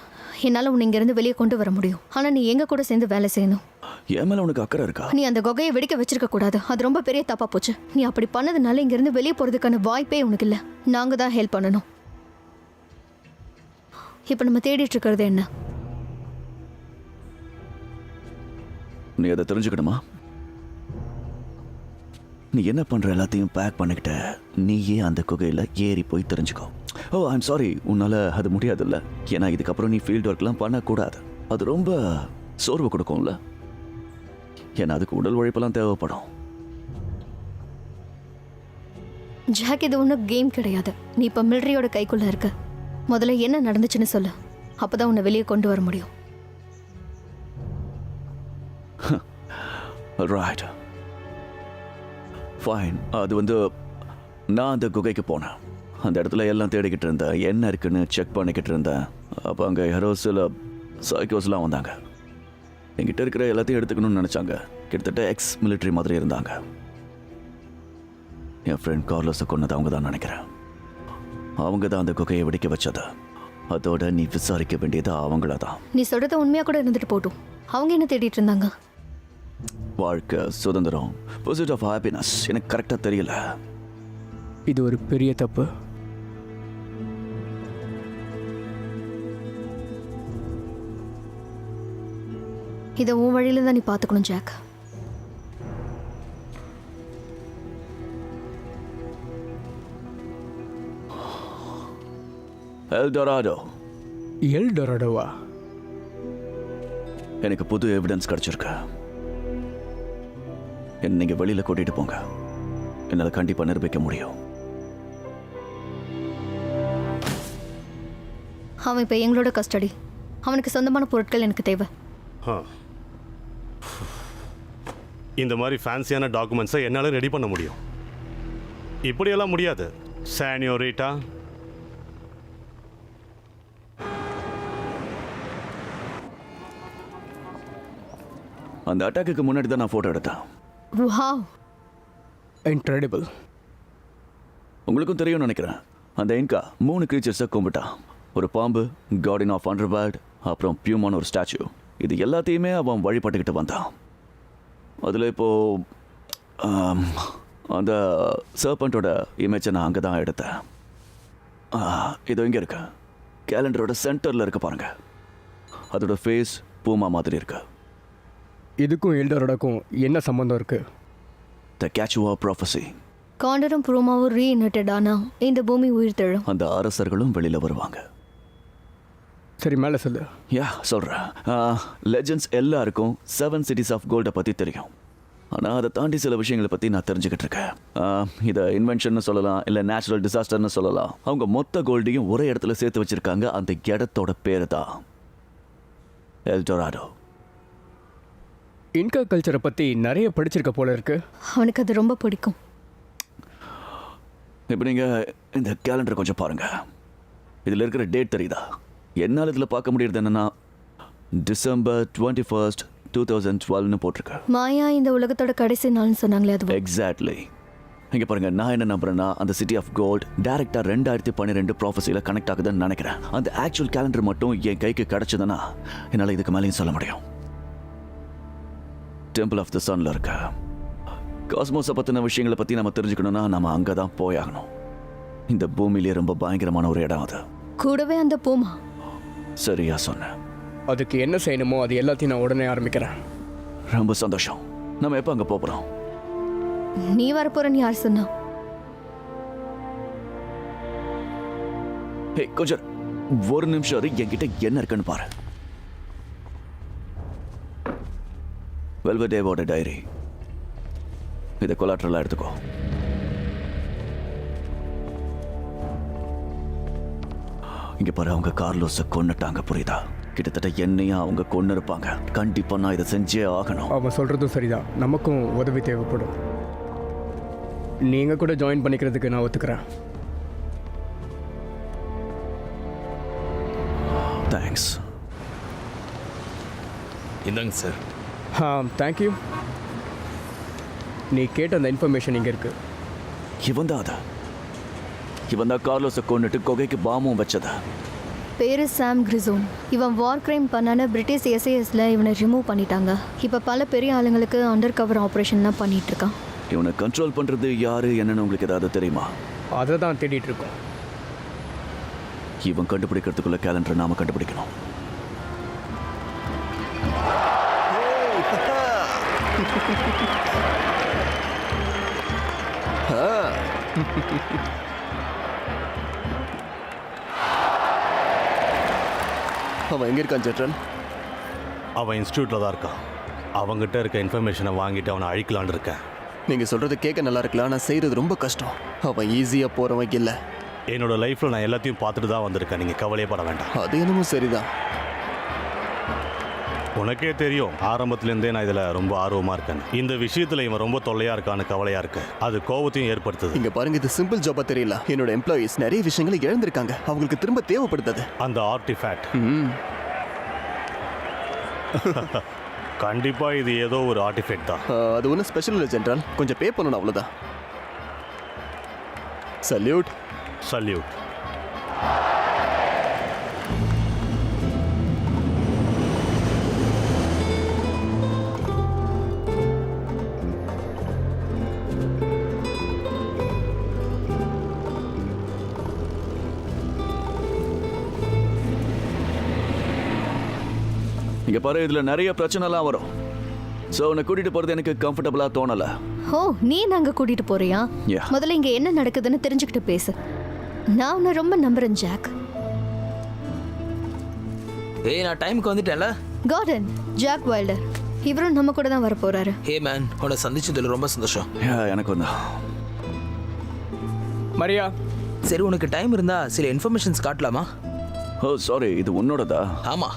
என்னால் உன்னை இங்கேருந்து வெளியே கொண்டு வர முடியும். ஆனால் நீ எங்க கூட சேர்ந்து வேலை செய்யணும். என் மேல உனக்கு அக்கறை இருக்கா? நீ அந்த குகையை வெடிக்க வச்சிருக்க கூடாது. அது ரொம்ப பெரிய தப்பா போச்சு. நீ அப்படி பண்ணதுனால இங்கேருந்து வெளியே போகிறதுக்கான வாய்ப்பே உனக்கு இல்லை. நாங்கள் தான் ஹெல்ப் பண்ணணும். இப்போ நம்ம தேடிட்டு இருக்கிறது என்ன? நீ அதை தெரிஞ்சுக்கணுமா? நீ என்ன பண்ற எல்லாத்தையும் பேக் பண்ணிக்கிட்ட நீயே அந்த குகையில ஏறி போய் தெரிஞ்சுக்கோ. ஓ ஐம் சாரி, உன்னால அது முடியாதுல்ல. ஏன்னா இதுக்கப்புறம் நீ ஃபீல்ட் ஒர்க்லாம் பண்ணக்கூடாது. அது ரொம்ப சோர்வு கொடுக்கும்ல. ஏன்னா அதுக்கு உடல் உழைப்பெல்லாம் தேவைப்படும். ஜாக், இது ஒன்றும் கேம் கிடையாது. நீ இப்போ மிலிட்ரியோட கைக்குள்ள இருக்க. முதல்ல என்ன நடந்துச்சுன்னு சொல்லு. அப்போதான் உன்னை வெளியே கொண்டு வர முடியும். Right, fine. அது நான் அந்த குகைக்கு போனேன். அந்த இடத்துல எல்லாம் தேடிக்கிட்டு இருந்தேன். என்ன இருக்குன்னு செக் பண்ணிக்கிட்டு இருந்தேன். அப்போ அங்கே யாரோ சில சைக்கோஸ்லாம் வந்தாங்க. என்கிட்ட இருக்கிற எல்லாத்தையும் எடுத்துக்கணும்னு நினச்சாங்க. கிட்டத்தட்ட எக்ஸ் மிலிட்ரி மாதிரி இருந்தாங்க. என் ஃப்ரெண்ட் கார்லோஸை கொன்னது அவங்க தான் நினைக்கிறேன். அவங்க தான் அந்த குகையை வெடிக்க வச்சது. அதோட நீ விசாரிக்க வேண்டியது அவங்கள தான். நீ சொல்றது உண்மையாக கூட இருந்துட்டு போட்டும். அவங்க என்ன தேடிட்டு இருந்தாங்க? வாழ்க்கை, சுதந்திரம், பர்சூட் ஆஃப் ஹாப்பினஸ். எனக்கு கரெக்டாக தெரியல. இது ஒரு பெரிய தப்பு. இதை உன் வழியில தான் நீ பார்த்துக்கணும் ஜாக். எல்டோராடோ. எல்டோராடோவா? எனக்கு புது எவிடன்ஸ் கிடைச்சிருக்கு. என்ன நீங்க வெளியில கூட்டிட்டு போங்க. என்னால் கண்டிப்பா நிரூபிக்க முடியும். அவன் இப்போ எங்களோட கஸ்டடி. அவனுக்கு சொந்தமான பொருட்கள் எனக்கு தேவை. இந்த மாதிரி ஃபேன்சியான டாக்குமெண்ட்ஸை என்னால் ரெடி பண்ண முடியும். இப்படியெல்லாம் முடியாது சானியோரிட்டா. அந்த அட்டாக்குக்கு முன்னாடி தான் நான் ஃபோட்டோ எடுத்தேன். Wow, incredible. உங்களுக்கும் தெரியும்னு நினைக்கிறேன். அந்த இன்கா 3 கிரீச்சர்ஸை கும்பிட்டான். ஒரு பாம்பு, கார்டின் ஆஃப் அண்டர்வேர்ல்ட், அப்புறம் பியூமான ஒரு ஸ்டாச்சு. இது எல்லாத்தையுமே அவன் வழிபட்டுக்கிட்டு வந்தான். அதில் இப்போது அந்த சர்பண்டோட இமேஜை நான் அங்கே தான் எடுத்தேன். இது இங்கே இருக்கு. கேலண்டரோட சென்டரில் இருக்க பாருங்க. அதோட ஃபேஸ் பூமா மாதிரி இருக்கு. இதுக்கும் எல்டோராடோக்கும் என்ன சம்பந்தம் இருக்கு? த கேச்சுவா ப்ராஃபஸி. காண்டரும் புரோமாவும் ரீஇன்வெர்டட் ஆனா இந்த பூமி உயிர் தெழும். அந்த அரசர்களும் வெளியில் வருவாங்க. சரி, மேலே சொல்லு. யா, சொல்கிறேன். லெஜெண்ட்ஸ் எல்லாருக்கும் 7 சிட்டிஸ் ஆஃப் கோல்டை பற்றி தெரியும். ஆனால் அதை தாண்டி சில விஷயங்களை பற்றி நான் தெரிஞ்சுக்கிட்டு இருக்கேன். இதை இன்வென்ஷன்னு சொல்லலாம், இல்லை நேச்சுரல் டிசாஸ்டர்னு சொல்லலாம். அவங்க மொத்த கோல்டையும் ஒரே இடத்துல சேர்த்து வச்சுருக்காங்க. அந்த இடத்தோட பேர் தான் எல்டோராடோ. இன்கா கல்ச்சரை பற்றி நிறைய படிச்சிருக்க போல இருக்கு. அவனுக்கு அது ரொம்ப பிடிக்கும். இப்போ நீங்கள் இந்த கேலண்டர் கொஞ்சம் பாருங்கள். இதில் இருக்கிற டேட் தெரியுதா? என்னால் இதில் பார்க்க முடியறது என்னென்னா டிசம்பர் 21, 2012 போட்டிருக்கு. மாயா இந்த உலகத்தோட கடைசி நாள்னு சொன்னாங்களே அது. எக்ஸாக்ட்லி. இங்கே பாருங்கள், நான் என்ன நம்புறேன்னா அந்த சிட்டி ஆஃப் கோல்ட் டேரெக்டாக 2012 ப்ராஃபஸியில் கனெக்ட் ஆகுதுன்னு நினைக்கிறேன். அந்த ஆக்சுவல் கேலண்டர் மட்டும் என் கைக்கு கிடச்சதுன்னா என்னால் இதுக்கு மேலேயும் சொல்ல முடியும். டெம்பிள் ஆஃப் த சன்ல இருக்க காஸ்மோஸை பற்றின விஷயங்களை பற்றி நம்ம தெரிஞ்சுக்கணும்னா நம்ம அங்கே தான் போயாகணும். இந்த பூமியிலே ரொம்ப பயங்கரமான ஒரு இடம் அது. கூடவே அந்த பூமா. சரியா சொன்னேன். அதுக்கு என்ன செய்யணுமோ அது எல்லாத்தையும் நான் உடனே ஆரம்பிக்கிறேன். ரொம்ப சந்தோஷம். நம்ம எப்போ அங்கே போகிறோம்? நீ வரப்போறன்னு யார் சொன்னா? ஹே கொஞ்சம் ஒரு நிமிஷம் இரு, என்கிட்ட என்ன இருக்குன்னு பாரு. வெல்வெடேவோட டைரி, இதை கொலாட்ரலா எடுத்துக்கோ. இங்க பாரு, அவங்க கார்லோஸை கொன்னுட்டாங்க, புரியுதா? கிட்டத்தட்ட என்னையும் அவங்க கொன்னு இருப்பாங்க. கண்டிப்பா நான் இதை செஞ்சே ஆகணும். அவன் சொல்கிறதும் சரிதான், நமக்கும் உதவி தேவைப்படும். நீங்கள் கூட ஜாயின் பண்ணிக்கிறதுக்கு நான் ஒத்துக்கிறேன். தேங்க்ஸ். இந்தாங்க சார். தேங்க்யூ. நீ கேட்ட அந்த இன்ஃபர்மேஷன் இங்கே இருக்கு. இவன் தான் கார்லோஸை கொன்னுட்டு குகைக்கு பாமும் வச்சதா. பேரு சாம் கிரிசோன். இவன் வார் கிரைம் பண்ணான பிரிட்டிஷ் எஸ்ஏஎஸ்ல இவனை ரிமூவ் பண்ணிட்டாங்க. இப்போ பல பெரிய ஆளுங்களுக்கு அண்டர் கவர் ஆப்ரேஷன்லாம் பண்ணிட்டு இருக்கான். இவனை கண்ட்ரோல் பண்றது யாரு என்னன்னு உங்களுக்கு ஏதாவது தெரியுமா? அதை தான் தேடிட்டு இருக்கோம். இவன் கண்டுபிடிக்கிறதுக்குள்ள கேலண்டரை நாம கண்டுபிடிக்கணும். அவன் எங்க இருக்கான் ஜெட்ரன்? அவன் இன்ஸ்டியூட்ல தான் இருக்கான். அவங்ககிட்ட இருக்க இன்ஃபர்மேஷனை வாங்கிட்டு அவனை அழிக்கலான்னு இருக்கேன். நீங்க சொல்றது கேட்க நல்லா இருக்கலாம், ஆனால் செய்யறது ரொம்ப கஷ்டம். அவன் ஈஸியா போறவன் இல்லை. என்னோட லைஃப்ல நான் எல்லாத்தையும் பார்த்துட்டு தான் வந்திருக்கேன். நீங்க கவலையே பட வேண்டாம். அது என்னமோ சரிதான். உனக்கே தெரியும், ஆரம்பத்துலேருந்தே நான் இதில் ரொம்ப ஆர்வமாக இருக்கேன். இந்த விஷயத்தில் இவன் ரொம்ப தொல்லையாக இருக்கான்னு கவலையாக இருக்கு. அது கோபத்தையும் ஏற்படுத்துது. இங்க பாருங்க, இது சிம்பிள் ஜாபா தெரியல. என்னோட எம்ப்ளாயீஸ் நிறைய விஷயங்களை இழந்திருக்காங்க. அவங்களுக்கு திரும்ப தேவைப்படுது அந்த ஆர்டிஃபேக்ட். கண்டிப்பா இது ஏதோ ஒரு ஆர்டிஃபேக்ட் தான். அது ஒன்றும் ஸ்பெஷல் இல்லை ஜென்ரல், கொஞ்சம் பே பண்ணணும், அவ்வளோதான். சல்யூட். சல்யூட். இங்க பாரு, இதுல நிறைய பிரச்சனைலாம் வரும். ஸோ உன்னை கூட்டிட்டு போறது எனக்கு கம்ஃபர்டபுளா தோணல. ஓ, நீ நாங்க கூட்டிட்டு போறியா? Yeah. முதல்ல இங்க என்ன நடக்குதுன்னு தெரிஞ்சுக்கிட்டு பேசு. நான் உன்னை ரொம்ப நம்புறேன் ஜாக். ஏய், நான் டைமுக்கு வந்துட்டேன்ல. கார்டன் ஜாக் வைல்டர், இவரும் நம்ம கூட தான் வர போறாரு. ஹே மேன், உன்னை சந்திச்சதுல ரொம்ப சந்தோஷம். எனக்கு வந்து மரியா, சரி, உனக்கு டைம் இருந்தா சில இன்ஃபர்மேஷன்ஸ் காட்டலாமா? ஓ சாரி, இது உன்னோடதா? ஆமா,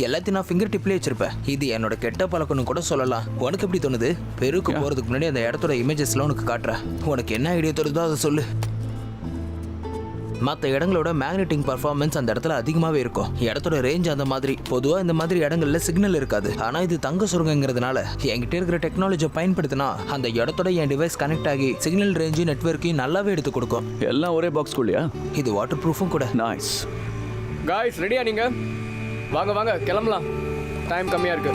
எல்லாத்தையும் நான் ஃபிங்கர் டிப்லேயே வச்சிருப்பேன். இது என்னோட கெட்ட பழக்கம்னு கூட சொல்லலாம். உனக்கு எப்படி தோணுது? பெருக்கு போறதுக்கு முன்னாடி அந்த இடத்தோட இமேஜஸ்லாம் உனக்கு காட்டுறேன். உனக்கு என்ன ஐடியா தருதோ அதை சொல்லு. மற்ற இடங்களோட மேக்னெட்டிக் பர்ஃபார்மன்ஸ் அந்த இடத்துல அதிகமாகவே இருக்கும். இடத்தோட ரேஞ்ச் அந்த மாதிரி. பொதுவாக இந்த மாதிரி இடங்கள்ல சிக்னல் இருக்காது. ஆனால் இது தங்க சுரங்கங்கிறதுனால என்கிட்ட இருக்கிற டெக்னாலஜியை பயன்படுத்தினா அந்த இடத்தோட என் டிவைஸ் கனெக்ட் ஆகி சிக்னல் ரேஞ்சு நெட்வொர்க்கையும் நல்லாவே எடுத்து கொடுக்கும். எல்லாம் ஒரே பாக்ஸ்குள்ளையா? இது வாட்டர் ப்ரூஃபும் கூட. நைஸ். காய்ஸ் ரெடியா நீங்க? வாங்க வாங்க கிளம்பலாம், டைம் கம்மியா இருக்கு.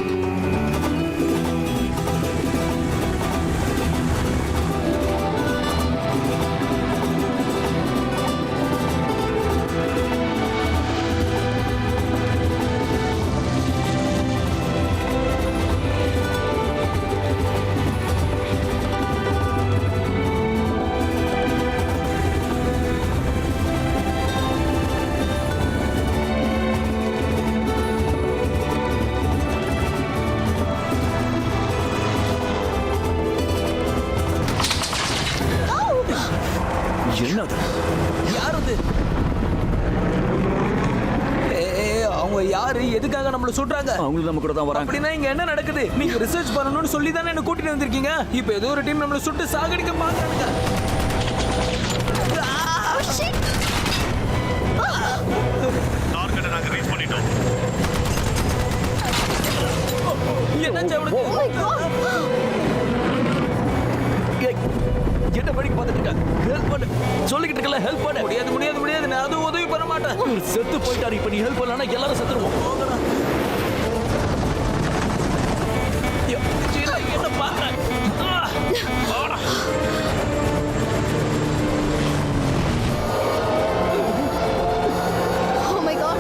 என்னது? யார் அது? அவங்க யாரு? எதுக்காக நம்மள சுடுறாங்க? அவங்களும் நம்ம கூட தான் வராங்க. அப்படின்னா இங்க என்ன நடக்குது? நீங்க ரிசர்ச் பண்ணணும்னு சொல்லி தானே என்ன கூட்டிட்டு வந்திருக்கீங்க. இப்போ ஏதோ ஒரு டீம் நம்மள சுட்டு சாகடிக்க பாக்குறாங்க. டார்கெட்டை நாங்க ரீச் பண்ணிட்டோம். என்னாச்சு அவனுக்கு? என்ன படிக்க பார்த்துட்டு ஹெல்ப் பண்ணு சொல்லிக்கிட்டு இருக்கல, ஹெல்ப் பண்ண முடியாது முடியாது முடியாது, நான் அதுவும் உதவி பண்ண மாட்டேன். செத்து போயிட்டாரு. இப்ப நீ ஹெல்ப் பண்ணலன்னா எல்லாரும் செத்துருவோம். என்ன பாக்குறேன்? Oh my God.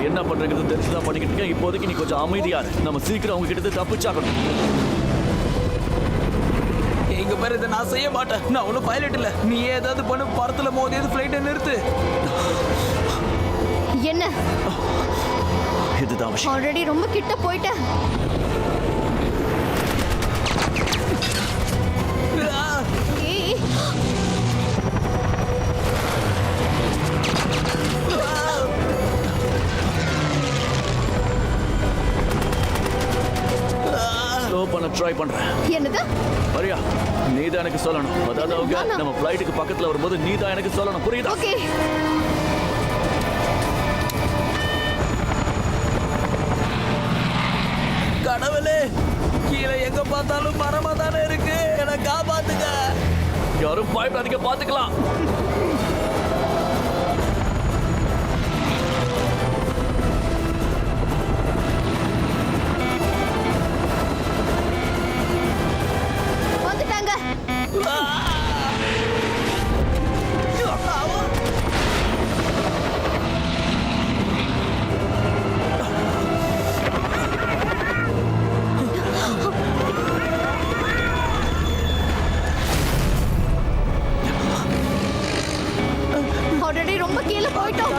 நான் என்ன பண்றேங்கிறது தெரிஞ்சுதான் பண்ணிக்கிட்டு இருக்கேன். இப்போதைக்கு நீ கொஞ்சம் அமைதியா இரு. நம்ம சீக்கிரம் அவங்க கிட்ட தப்பிச்சாகணும். எங்க பேர் இதை நான் செய்ய மாட்டேன். நான் ஒன்றும் பைலட் இல்ல. நீ ஏதாவது பண்ணு, படத்துல மோதியது ஃபிளைட்டை நிறுத்து. என்ன இதுதான் விஷயம். ஆல்ரெடி ரொம்ப கிட்ட போயிட்டேன். ஏய் ஸ்லோ பண்ண ட்ரை பண்றேன். என்னது? மரியா, நீ தான் எனக்கு சொல்லணும். அதாவது அவங்க நம்ம ஃப்ளைட்டுக்கு பக்கத்துல வரும்போது நீ தான் எனக்கு சொல்லணும். புரியுதா? ஓகே. கடவுளே, கீழே எங்க பார்த்தாலும் மரமா தானே இருக்கு. என்னை காப்பாத்துங்க. யாரும் பயப்படாதீங்க, பாத்துக்கலாம். வந்துட்டாங்க. ஆல்ரெடி ரொம்ப கீழே போயிட்டோம்.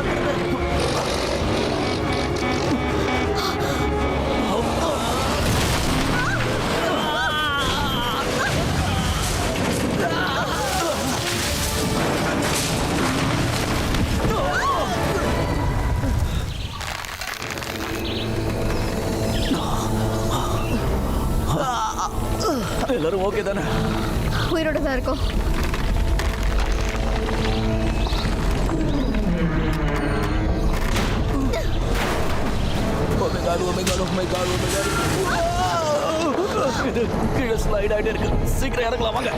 எல்லாரும் ஓகே தானே? உயிரோட தான் இருக்கோம். இது கீழே ஸ்லைட் ஆயிட்டே இருக்கு. சீக்கிரம் இறங்கலாம் வாங்க.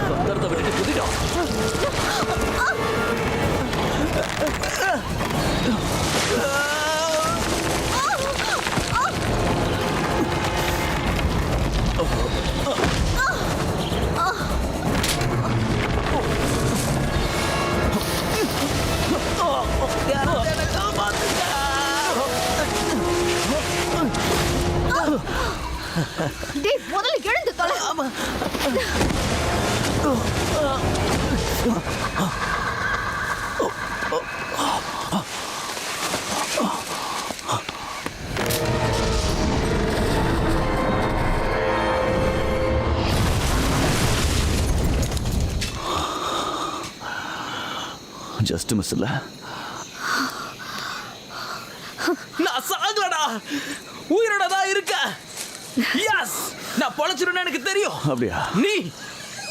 பத்திரத்தை விட்டுட்டு குதிட்டோம். டேய், முதல்ல எழுந்து தொலை. ஜஸ்ட் மிஸ் இல்ல. நான் சாகலடா, உயிரோட தான் இருக்க. எஸ், நான் பொழைச்சிருன்னு எனக்கு தெரியும். அப்படியா? நீ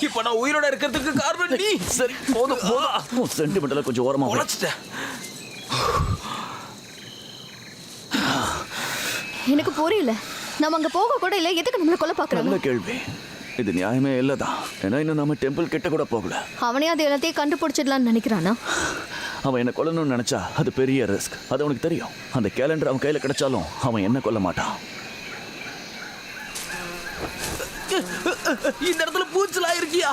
இப்ப நான் உயிரோட இருக்கிறதுக்கு காரணம் நீ. சரி, போதும் போதும். சென்டிமெண்டலா கொஞ்சம் ஓரமா பொழைச்சிட்ட. எனக்கு புரியல. நம்ம அங்க போக கூட இல்ல, எதுக்கு நம்மள கொல்ல பாக்குறாங்க? நல்ல கேள்வி. இது நியாயமே இல்லதான். ஏன்னா இன்னும் நம்ம டெம்பிள் கிட்ட கூட போகல. அவனே அது எல்லாத்தையும் கண்டுபிடிச்சிடலாம்னு நினைக்கிறானா? அவன் என்ன கொல்லணும்னு நினைச்சா அது பெரிய ரிஸ்க். அது அவனுக்கு தெரியும். அந்த கேலண்டர் அவன் கையில கிடைச்சாலும் அவன் என்ன கொல்ல மாட்டான். இந்த இடத்துல பூச்சலா இருக்கியா?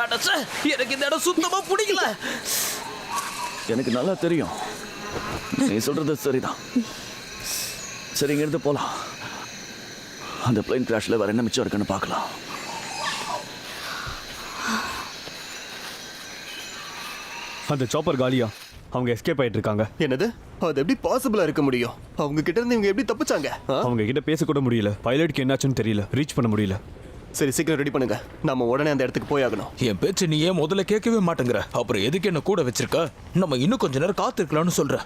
அடச்சே, எனக்கு இந்த இடம் சுத்தமா பிடிக்கல. எனக்கு நல்லா தெரியும். நீ சொல்றது சரிதான். சரி, இங்க இருந்து போலாம். அந்த பிளைன் கிராஷ்ல வேற என்ன மிச்சம் இருக்குன்னு பார்க்கலாம். அந்த சாப்பர் காலியா? அவங்க எஸ்கேப் ஆயிட்டு இருக்காங்க. என்னது? அது எப்படி பாசிபிளா இருக்க முடியும்? அவங்க கிட்ட இருந்து இவங்க எப்படி தப்பிச்சாங்க? அவங்க கிட்ட பேசக்கூட முடியல. பைலட்க்கு என்னாச்சுன்னு தெரியல. ரீச் பண்ண முடியல. சரி, சீக்கிரம் ரெடி பண்ணுங்க. நம்ம உடனே அந்த இடத்துக்கு போய் ஆகணும். என் பேச்சு நீ ஏன் முதல்ல கேட்கவே மாட்டேங்கிற? அப்புறம் எதுக்கு என்ன கூட வச்சிருக்க? நம்ம இன்னும் கொஞ்ச நேரம் காத்திருக்கலாம்னு சொல்ற.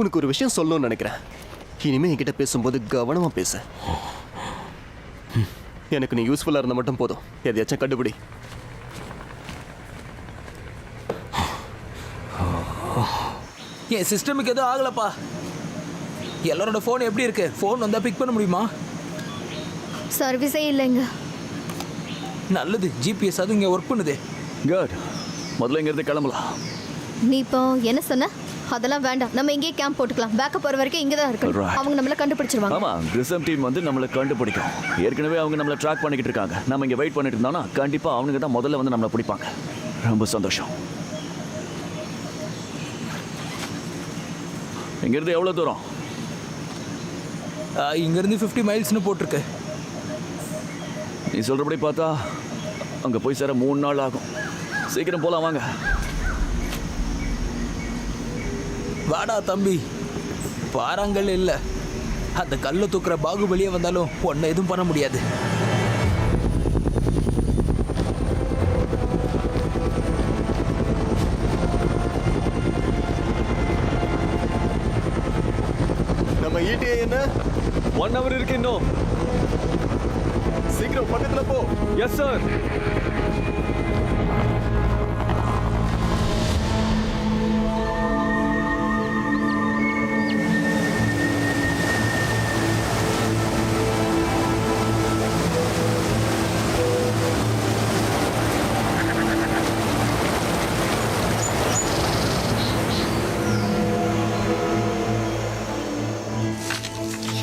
உனக்கு ஒரு விஷயம் சொல்லணும்னு நினைக்கிறேன். இனிமே என்கிட்ட பேசும்போது கவனமா பேசு. எனக்கு நீ யூஸ்ஃபுல்லா இருந்தா மட்டும் போதும். எதையாச்சும் கண்டுபிடி. என் சிஸ்டமுக்கு எதுவும் ஆகலப்பா. எல்லாரோட ஃபோன் எப்படி இருக்கு? ஃபோன் வந்தா பிக் பண்ண முடியுமா? சர்வீஸே இல்லைங்க. நல்லது, ஜிபிஎஸ் அது இங்கே ஒர்க் பண்ணுது. குட். முதல்ல இங்கிருந்து கிளம்பலாம். நீ இப்போ என்ன சொன்ன? அதெல்லாம் வேண்டாம். நம்ம இங்கேயே கேம்ப் போட்டுக்கலாம். பேக்கப் போற வரைக்கும் இங்கே தான் இருக்கு. Alright. அவங்க நம்மள கண்டுபிடிச்சிருவாங்க. ஆமா, கிரிசம் டீம் வந்து நம்மளை கண்டுபிடிக்கும். ஏற்கனவே அவங்க நம்மளை ட்ராக் பண்ணிக்கிட்டு இருக்காங்க. நம்ம இங்கே வெயிட் பண்ணிட்டு இருந்தோம்னா கண்டிப்பா அவங்க தான் முதல்ல வந்து நம்மளை பிடிப்பாங்க. ரொம்ப சந்தோஷம். இங்கேருந்து எவ்வளோ தூரம்? இங்கேருந்து 50 மைல்ஸ்னு போட்டிருக்கு. நீ சொல்கிறபடி பார்த்தா அங்கே போய் சேர 3 நாள் ஆகும். சீக்கிரம் போகலாம் வாங்க. வாடா தம்பி, பாறாங்கல் இல்லை, அந்த கல்லை தூக்குற பாகுபலியே வந்தாலும் ஒன்றை எதுவும் பண்ண முடியாது. நம்ம ஈட்டியே என்ன 1 hour இருக்கு இன்னும். சீக்கிரம் பக்கத்துல போ. Yes sir.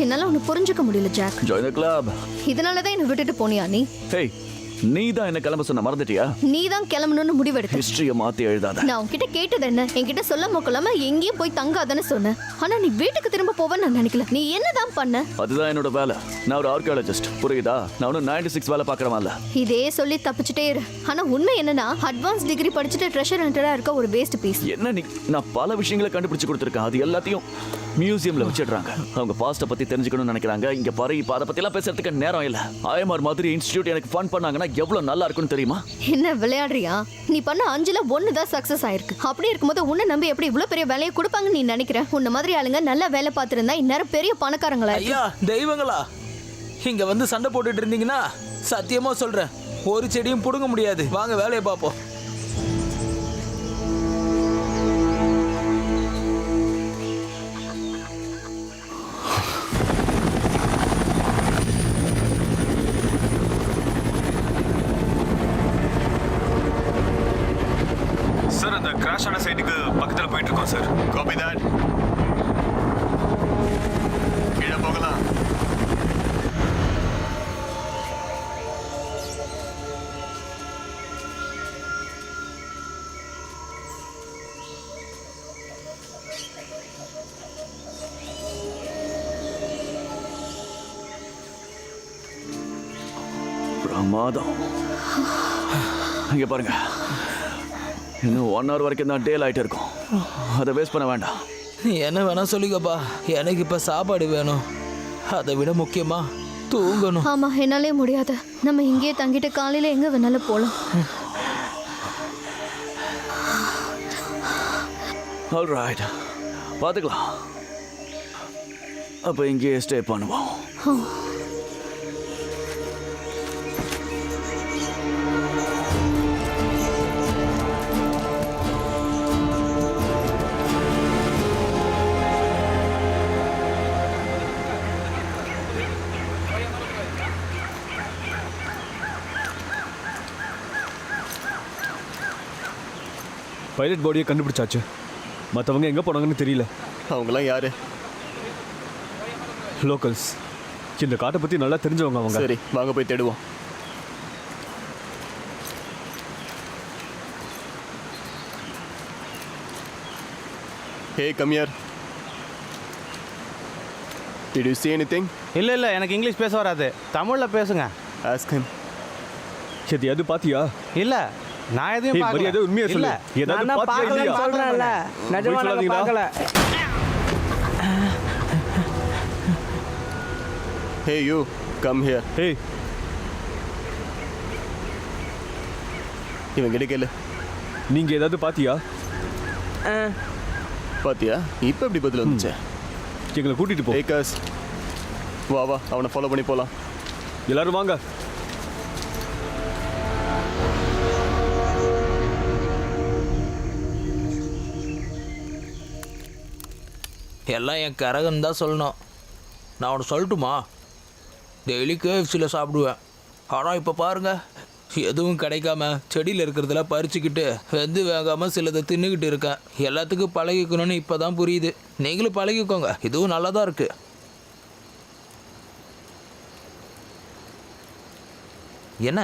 என்னால ஒன்று புரிஞ்சுக்க முடியல ஜாக். Join the club. இதனால தான் என்னை விட்டுட்டு போனியா நீ? ஹேய், நீ தான் என்ன கிளம்ப சொன்ன, மறந்துட்டியா? நீ தான் கிளம்பணும்னு முடிவெடுத்த. ஹிஸ்டரியை மாற்றி எழுதாத. நான் உன்கிட்ட கேட்டது என்ன? என்கிட்ட சொல்லாம கொள்ளாம எங்கேயும் போய் தங்காதன்னு சொன்னேன். ஆனா நீ வீட்டுக்கு திரும்ப போவேன்னு நான் நினைக்கல. நீ என்னதான் பண்ண? அதுதான் என்னோட வேலை. நான் ஒரு ஆர்கியாலஜிஸ்ட், புரியுதா? நான் ஒன்றும் 96 வேலை பார்க்குறவன் இல்லை. இதே சொல்லி தப்பிச்சுட்டே இரு. ஆனா உண்மை என்னன்னா அட்வான்ஸ் டிகிரி படிச்சுட்டு ட்ரெஷர் ஹண்டரா இருக்க ஒரு வேஸ்ட் பீஸ். என்ன நீ? நான் பல விஷயங்களை கண்டுபிடிச்சு கொடுத்துருக்கேன். அது எல்லாத்தையும் மியூசியம்ல வச்சிடுறாங்க. அவங்க பாஸ்ட்டை பத்தி தெரிஞ்சுக்கணும்னு நினைக்கிறாங்க. இங்க பாரு, இப்ப அதை பத்திலாம் பேசுறதுக்கு நேரம் இல்ல. ஐஎம்ஆர் மாதிரி இன்ஸ்டிடியூட் எனக்கு ஃபன் பண்ணாங்கன்னா எவ்வளவு நல்லா இருக்கும்னு தெரியுமா? என்ன விளையாடுறியா? நீ பண்ண 5ல 1 தான் சக்சஸ் ஆயிருக்கு. அப்படி இருக்கும்போது உன்னை நம்பி எப்படி இவ்வளவு பெரிய வேலையை கொடுப்பாங்கன்னு நீ நினைக்கிற? உன்ன மாதிரி ஆளுங்க நல்லா வேலை பார்த்திருந்தா இந்நேரம் பெரிய பணக்காரங்களா. ஐயா தெய்வங்களா, இங்க வந்து சண்டை போட்டுட்டு இருந்தீங்கன்னா சத்தியமா சொல்றேன், ஒரு செடியும் புடுங்க முடியாது. வாங்க வேலையை பார்ப்போம். சார், அந்த கிராஷ் ஆன சைட்டுக்கு பக்கத்தில் போயிட்டு இருக்கோம் சார். Copy that. கீழே போகலாம். பிரமாதம். இங்க பாருங்க, இன்னும் 1 hour வரைக்கும் தான் டே லைட் இருக்கும். அதை வேஸ்ட் பண்ண வேண்டாம். என்ன வேணா சொல்லிக்கப்பா, எனக்கு இப்ப சாப்பாடு வேணும். அதை விட முக்கியமா தூங்கணும். ஆமா, என்னாலே முடியாது. நம்ம இங்கேயே தங்கிட்டு காலையில எங்க வேணாலும் போலாம். ஆல்ரைட், பார்த்துக்கலாம். அப்போ இங்கேயே ஸ்டே பண்ணுவோம். பைலட் பாடியை கண்டுபிடிச்சாச்சு. மற்றவங்க எங்கே போனாங்கன்னு தெரியல. அவங்களாம் யாரு? லோக்கல்ஸ். இந்த காட்டை பற்றி நல்லா தெரிஞ்சவங்க அவங்க. சரி, வாங்க போய் தேடுவோம். Hey, come here. Did you see anything? இல்லை எனக்கு இங்கிலீஷ் பேச வராது, தமிழில் பேசுங்க. Ask him. எதையாவது பாத்தியா? இல்லை, நான் எதையும் ஏய், பார்க்கல. மரியாதை உண்மையா சொல்லு. இல்ல, ஏதாவது நான் பாத்தியா இல்லையா? சொல்றேன்ல, நிஜமா போய் நாங்க சொல்லாதீங்களா? பார்க்கல. Hey, you, come here. ஏய், இவன் கிட்ட கேளு. நீங்க ஏதாவது பாத்தியா? பாத்தியா? இப்போ எப்படி பதில் வந்துச்சு? எங்களை கூட்டிட்டு போ. ஏகாஸ், வா வா, அவனை ஃபாலோ பண்ணி போலாம். எல்லாரும் வாங்க. எல்லாம் என் கரகன் தான் சொல்லணும். நான் ஒன்று சொல்லட்டுமா? டெய்லி கேஎஃப்சியில் சாப்பிடுவேன். ஆனால் இப்போ பாருங்க, எதுவும் கிடைக்காம செடியில் இருக்கிறதுல பறிச்சுக்கிட்டு வெந்து வேகாமல் சிலதை தின்னுக்கிட்டு இருக்கேன். எல்லாத்துக்கும் பழகிக்கணும்னு இப்போ தான் புரியுது. நீங்களும் பழகிக்கோங்க, இதுவும் நல்லா தான் இருக்குது. என்ன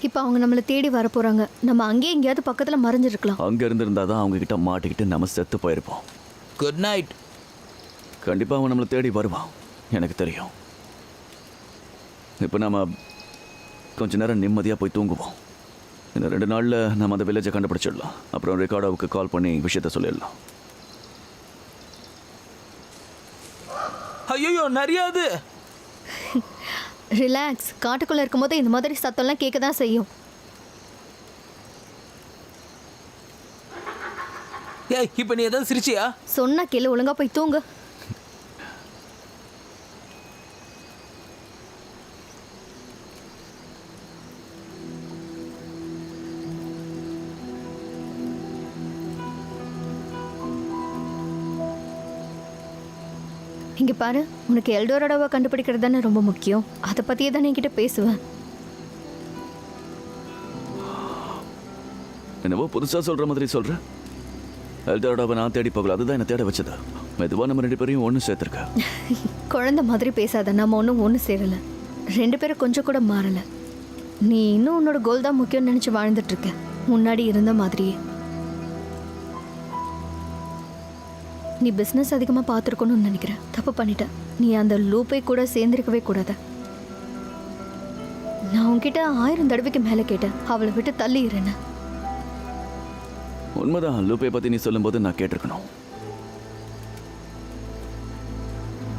இப்போ அவங்க நம்மளை தேடி வர போறாங்க. நம்ம அங்கேயே எங்கேயாவது பக்கத்துல மறைஞ்சிருக்கலாம். அங்க இருந்திருந்தா தான் அவங்க கிட்ட மாட்டிக்கிட்டு நம்ம செத்து போயிருப்போம். Good night. கண்டிப்பா அவன் நம்மளை தேடி வருவான், எனக்கு தெரியும். இப்போ நாம கொஞ்ச நேரம் நிம்மதியா போய் தூங்குவோம். இந்த 2 நாள்ல நம்ம அந்த வில்லேஜை கண்டுபிடிச்சிடலாம். அப்புறம் ரெக்கார்டாவுக்கு கால் பண்ணி விஷயத்த சொல்லிடலாம். ஐயோ நிறைய அது. ரிலாக்ஸ். காட்டுக்குள்ள இருக்கும்போது இந்த மாதிரி சத்தம்லாம் கேட்க தான் செய்யும். ஏய் இப்போ நீ ஏதாவது சிரிச்சியா? சொன்னா கேளு, ஒழுங்கா போய் தூங்கு. இங்க பாரு, உனக்கு எல்டோரடோவை கண்டுபிடிக்கிறது தானே ரொம்ப முக்கியம். அதை பத்தியே தானே என்கிட்ட பேசுவேன். என்னவோ புதுசா சொல்ற மாதிரி சொல்ற. எல்டோரடோவை நான் தேடி போகல, அதுதான் என்ன தேட வச்சது. மெதுவா நம்ம 2 பேரையும் ஒன்று சேர்த்துருக்க. குழந்தை மாதிரி பேசாத. நம்ம ஒன்று சேரல. 2 பேரும் கொஞ்சம் கூட மாறல. நீ இன்னும் உன்னோட கோல் தான் முக்கியம்னு நினைச்சு வாழ்ந்துட்டு இருக்க, முன்னாடி இருந்த மாதிரியே. நீ பிஸ்னஸ் அதிகமாக பார்த்துருக்கணும்னு நினைக்கிறேன். தப்பு பண்ணிட்ட. நீ அந்த லூப்பை கூட சேர்ந்திருக்கவே கூடாது. நான் உன்கிட்ட 1000 தடவைக்கு மேலே கேட்டேன், அவளை விட்டு தள்ளி இருன்னு. உண்மைதான், லூப்பை பத்தி நீ சொல்லும்போது நான் கேட்டிருக்கணும்.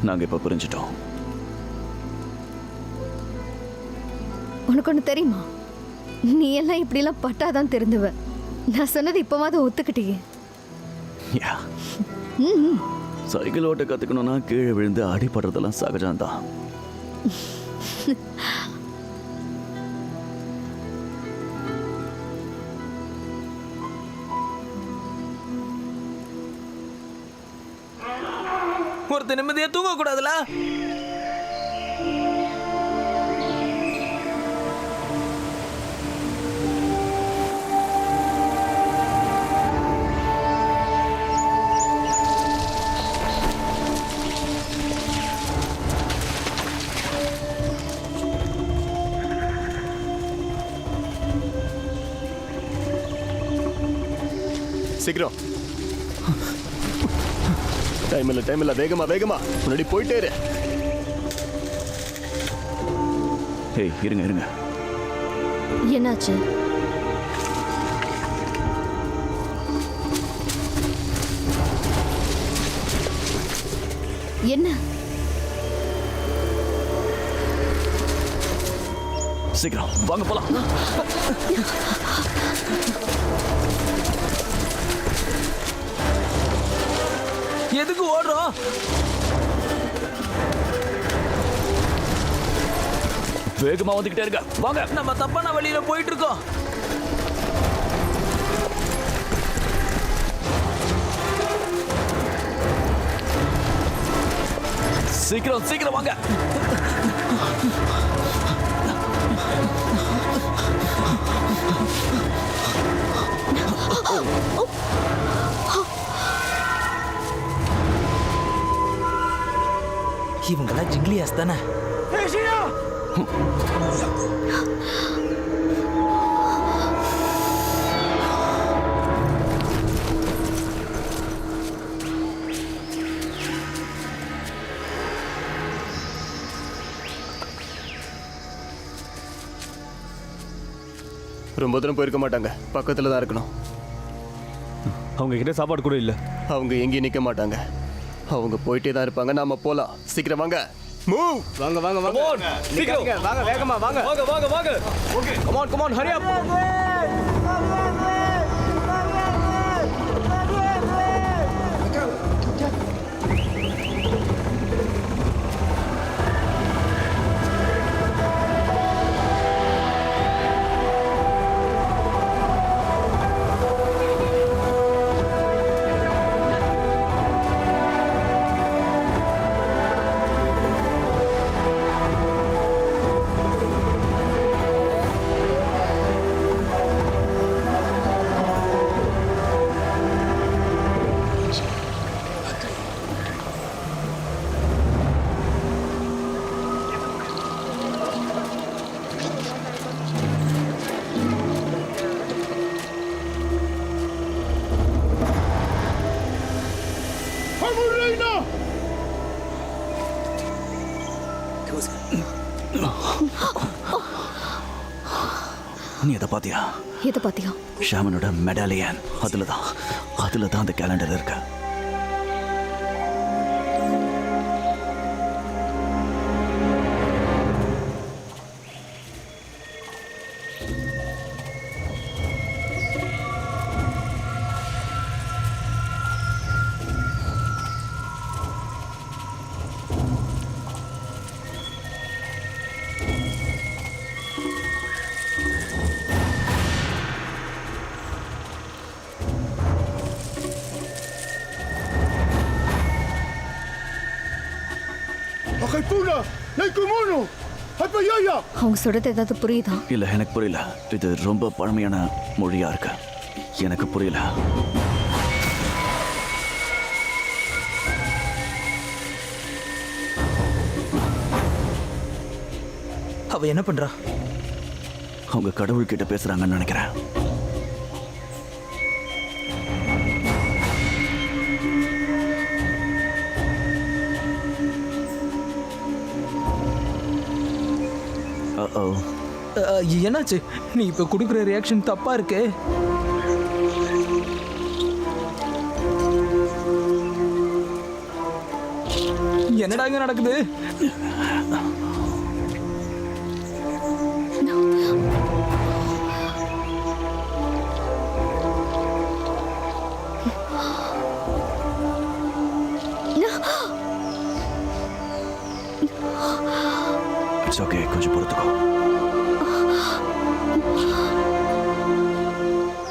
நாங்க இப்ப புரிஞ்சிட்டோம். உனக்கு ஒன்று தெரியுமா, நீ எல்லாம் இப்படிலாம் பட்டாதான் திருந்துவ. நான் சொன்னது இப்போவாது ஒத்துக்கிட்டீங்க. சைக்கிள் ஓட்ட கத்துக்கணும்னா கீழே விழுந்து அடிபடுறதெல்லாம் சகஜம்தான். ஒருத்தர் நிம்மதியா தூங்க கூடாதுல. சீக்கிரம். டைம் இல்ல, வேகமா முன்னாடி போயிட்டே இரு. ஏய் இருங்க. என்னாச்சு? என்ன? சீக்கிரம் வாங்க போலாம். எதுக்கு ஓடுறோம்? வேகமா வந்துகிட்டே இருக்க. வாங்க. நம்ம தப்பான வழியில போயிட்டு இருக்கோம். சீக்கிரம் வாங்க. இவங்கெல்லாம் ஜிங்லியாஸ் தானே? ரொம்ப தூரம் போயிருக்க மாட்டாங்க, பக்கத்துல தான் இருக்கணும். அவங்க கிட்ட சாப்பாடு கூட இல்லை. அவங்க எங்கேயும் நிற்க மாட்டாங்க, அவங்க போயிட்டே தான் இருப்பாங்க. நாம போலாம். சீக்கிரம் வாங்க. மூவ். வாங்க சீக்கிரம் வாங்க, வேகமா வாங்க. ஓகே கம் ஆன் ஹரி அப். நீ அதை பாத்தியா? எதை பாத்தியா? ஷாமனோட மெடாலியன். அதுல தான் அந்த கேலண்டர் இருக்கு. அவங்க சொல்றது ஏதாவது புரியுதா? இல்ல, எனக்கு புரியல. இது ரொம்ப பழமையான மொழியா இருக்கு. எனக்கு புரியல. அவ என்ன பண்றா? அவங்க கடவுள் கிட்ட பேசுறாங்கன்னு நினைக்கிறேன். என்னாச்சு? நீ இப்ப கொடுக்குற ரியாக்ஷன் தப்பா இருக்கு. என்னடா இங்க நடக்குது? இட்ஸ் ஓகே, கொஞ்சம் பொறுத்துக்கோ.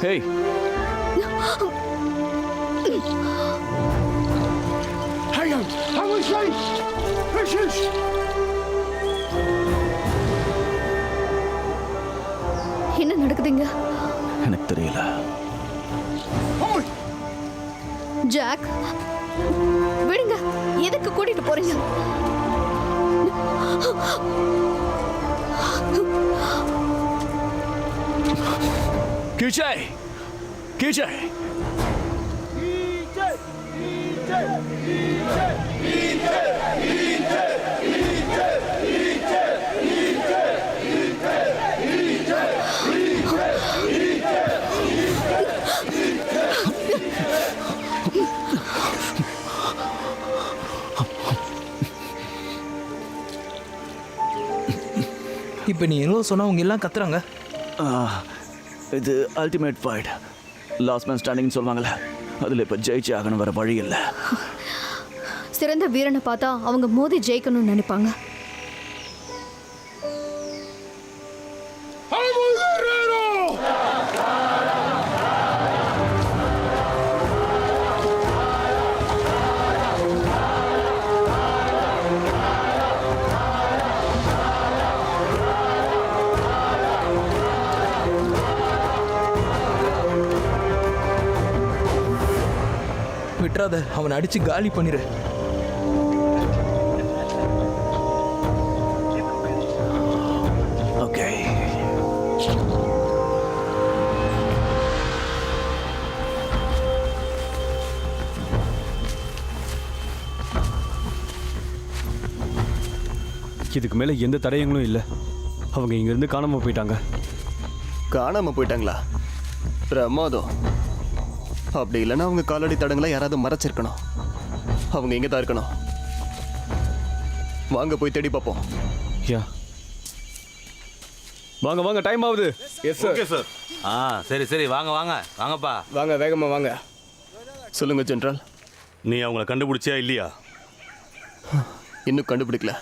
Hey. Hang on! How is it? Fishes! என்ன நடக்குதுங்க? எனக்கு தெரியல. ஜாக், விடுங்க. எதுக்கு கூட்டிட்டு போறீங்க? Kijay! Kijay! இப்ப நீ என்ன சொன்னா அவங்க எல்லாம் கத்துறாங்க. இது அல்டிமேட் ஃபைட், லாஸ்ட் மேன் ஸ்டாண்டிங்னு சொல்லுவாங்கல்ல, அதில் இப்போ ஜெயிச்சு ஆகணும், வர வழி இல்லை. சிறந்த வீரனை பார்த்தா அவங்க மோதி ஜெயிக்கணும்னு நினைப்பாங்க. விட்டுறாத, அவனை அடிச்சு காலி பண்ணிரு. ஓகே. இதுக்கு மேல எந்த தடயங்களும் இல்லை. அவங்க இங்கிருந்து காணாம போயிட்டாங்க. காணாம போயிட்டாங்களா? பிரமாதம். அப்படி இல்லைன்னா அவங்க காலடி தடங்களை யாராவது மறைச்சிருக்கணும். அவங்க எங்கே தான் இருக்கணும். வாங்க போய் தேடி பார்ப்போம். யா, வாங்க வாங்க, டைம் ஆகுது. Yes sir. Okay sir. சரி சரி, வாங்க வாங்க வாங்கப்பா. வாங்க, வேகமா வாங்க. சொல்லுங்க ஜெனரல். நீ அவங்கள கண்டுபிடிச்சியா இல்லையா? இன்னும் கண்டுபிடிக்கல.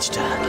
ஜெயிச்சிட்டேன்.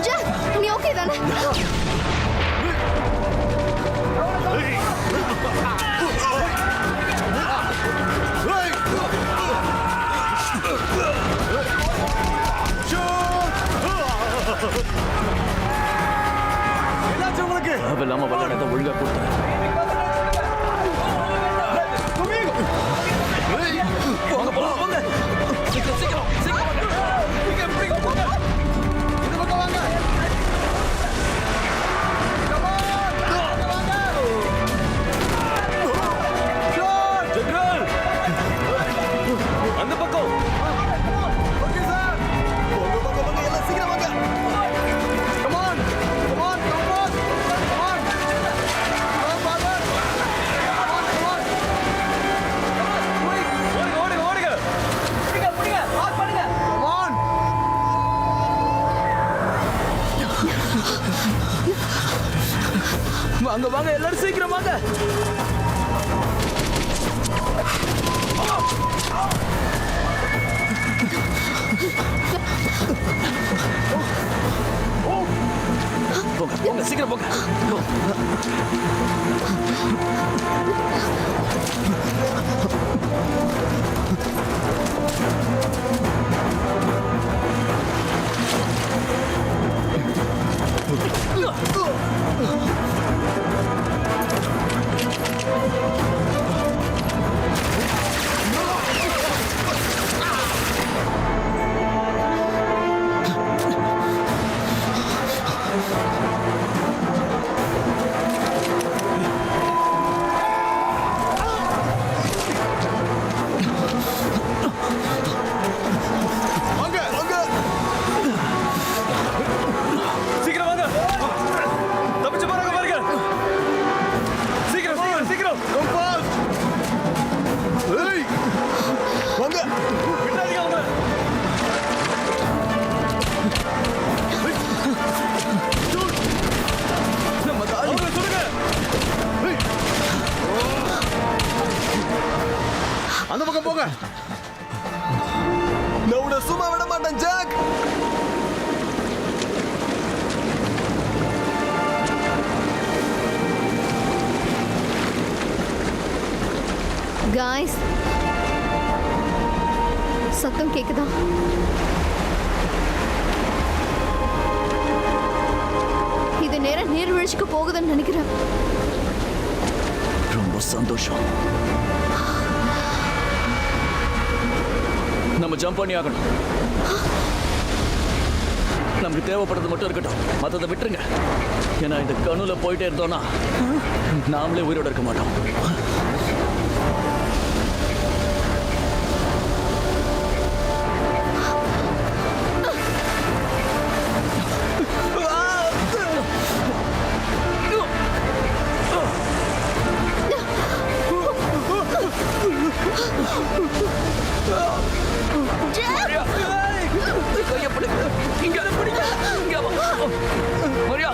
ஜாக், நீ ஓகே தானே? தேவையில்லாம விளையாடாத, ஒழுங்கா கொடுத்துரு. போங்க போங்க போங்க, சீக்கிரம் சீக்கிரம் சீக்கிரம் வாங்க. இந்த பக்கம் வாங்க. ஜெனரல், அந்த பக்கம். Okay sir. போங்க போங்க போங்க, எல்லாம் சீக்கிரம் வாங்க. Come on come on come on come on. Come forward. Come on come on. ஓடுங்க ஓடுங்க ஓடுங்க. Come on. வாங்க வாங்க எல்லாரும் சீக்கிரம் வாங்க. போங்க போங்க, சீக்கிரம் போங்க. வாங்க வாங்க. சீக்கிரம் வாங்க. தப்பிச்சு போறாங்க பாருங்க. சீக்கிரம் சீக்கிரம் சீக்கிரம். Come fast. ஏய் வாங்க. பின்னாடி வாங்க. நம்ம காலி. அவங்க சொல்லுங்க. அந்த பக்கம் போங்க. நான் உன்னை சும்மா விட மாட்டேன் ஜாக். காய்ஸ், சத்தம் கேக்குதா? இது நேரா நீர்வீழ்ச்சிக்கு போகுதுன்னு நினைக்கிறேன். ரொம்ப சந்தோஷம். நம்ம ஜம்ப் பண்ணி ஆகணும். நமக்கு தேவைப்படுறது மட்டும் இருக்கட்டும், மற்றதை விட்டுருங்க. ஏன்னா இந்த கணுல போயிட்டே இருந்தோம்னா நாமளே உயிரோட இருக்க மாட்டோம். கையை பிடிங்க. இங்க பிடிங்க. இங்க வா. மரியா.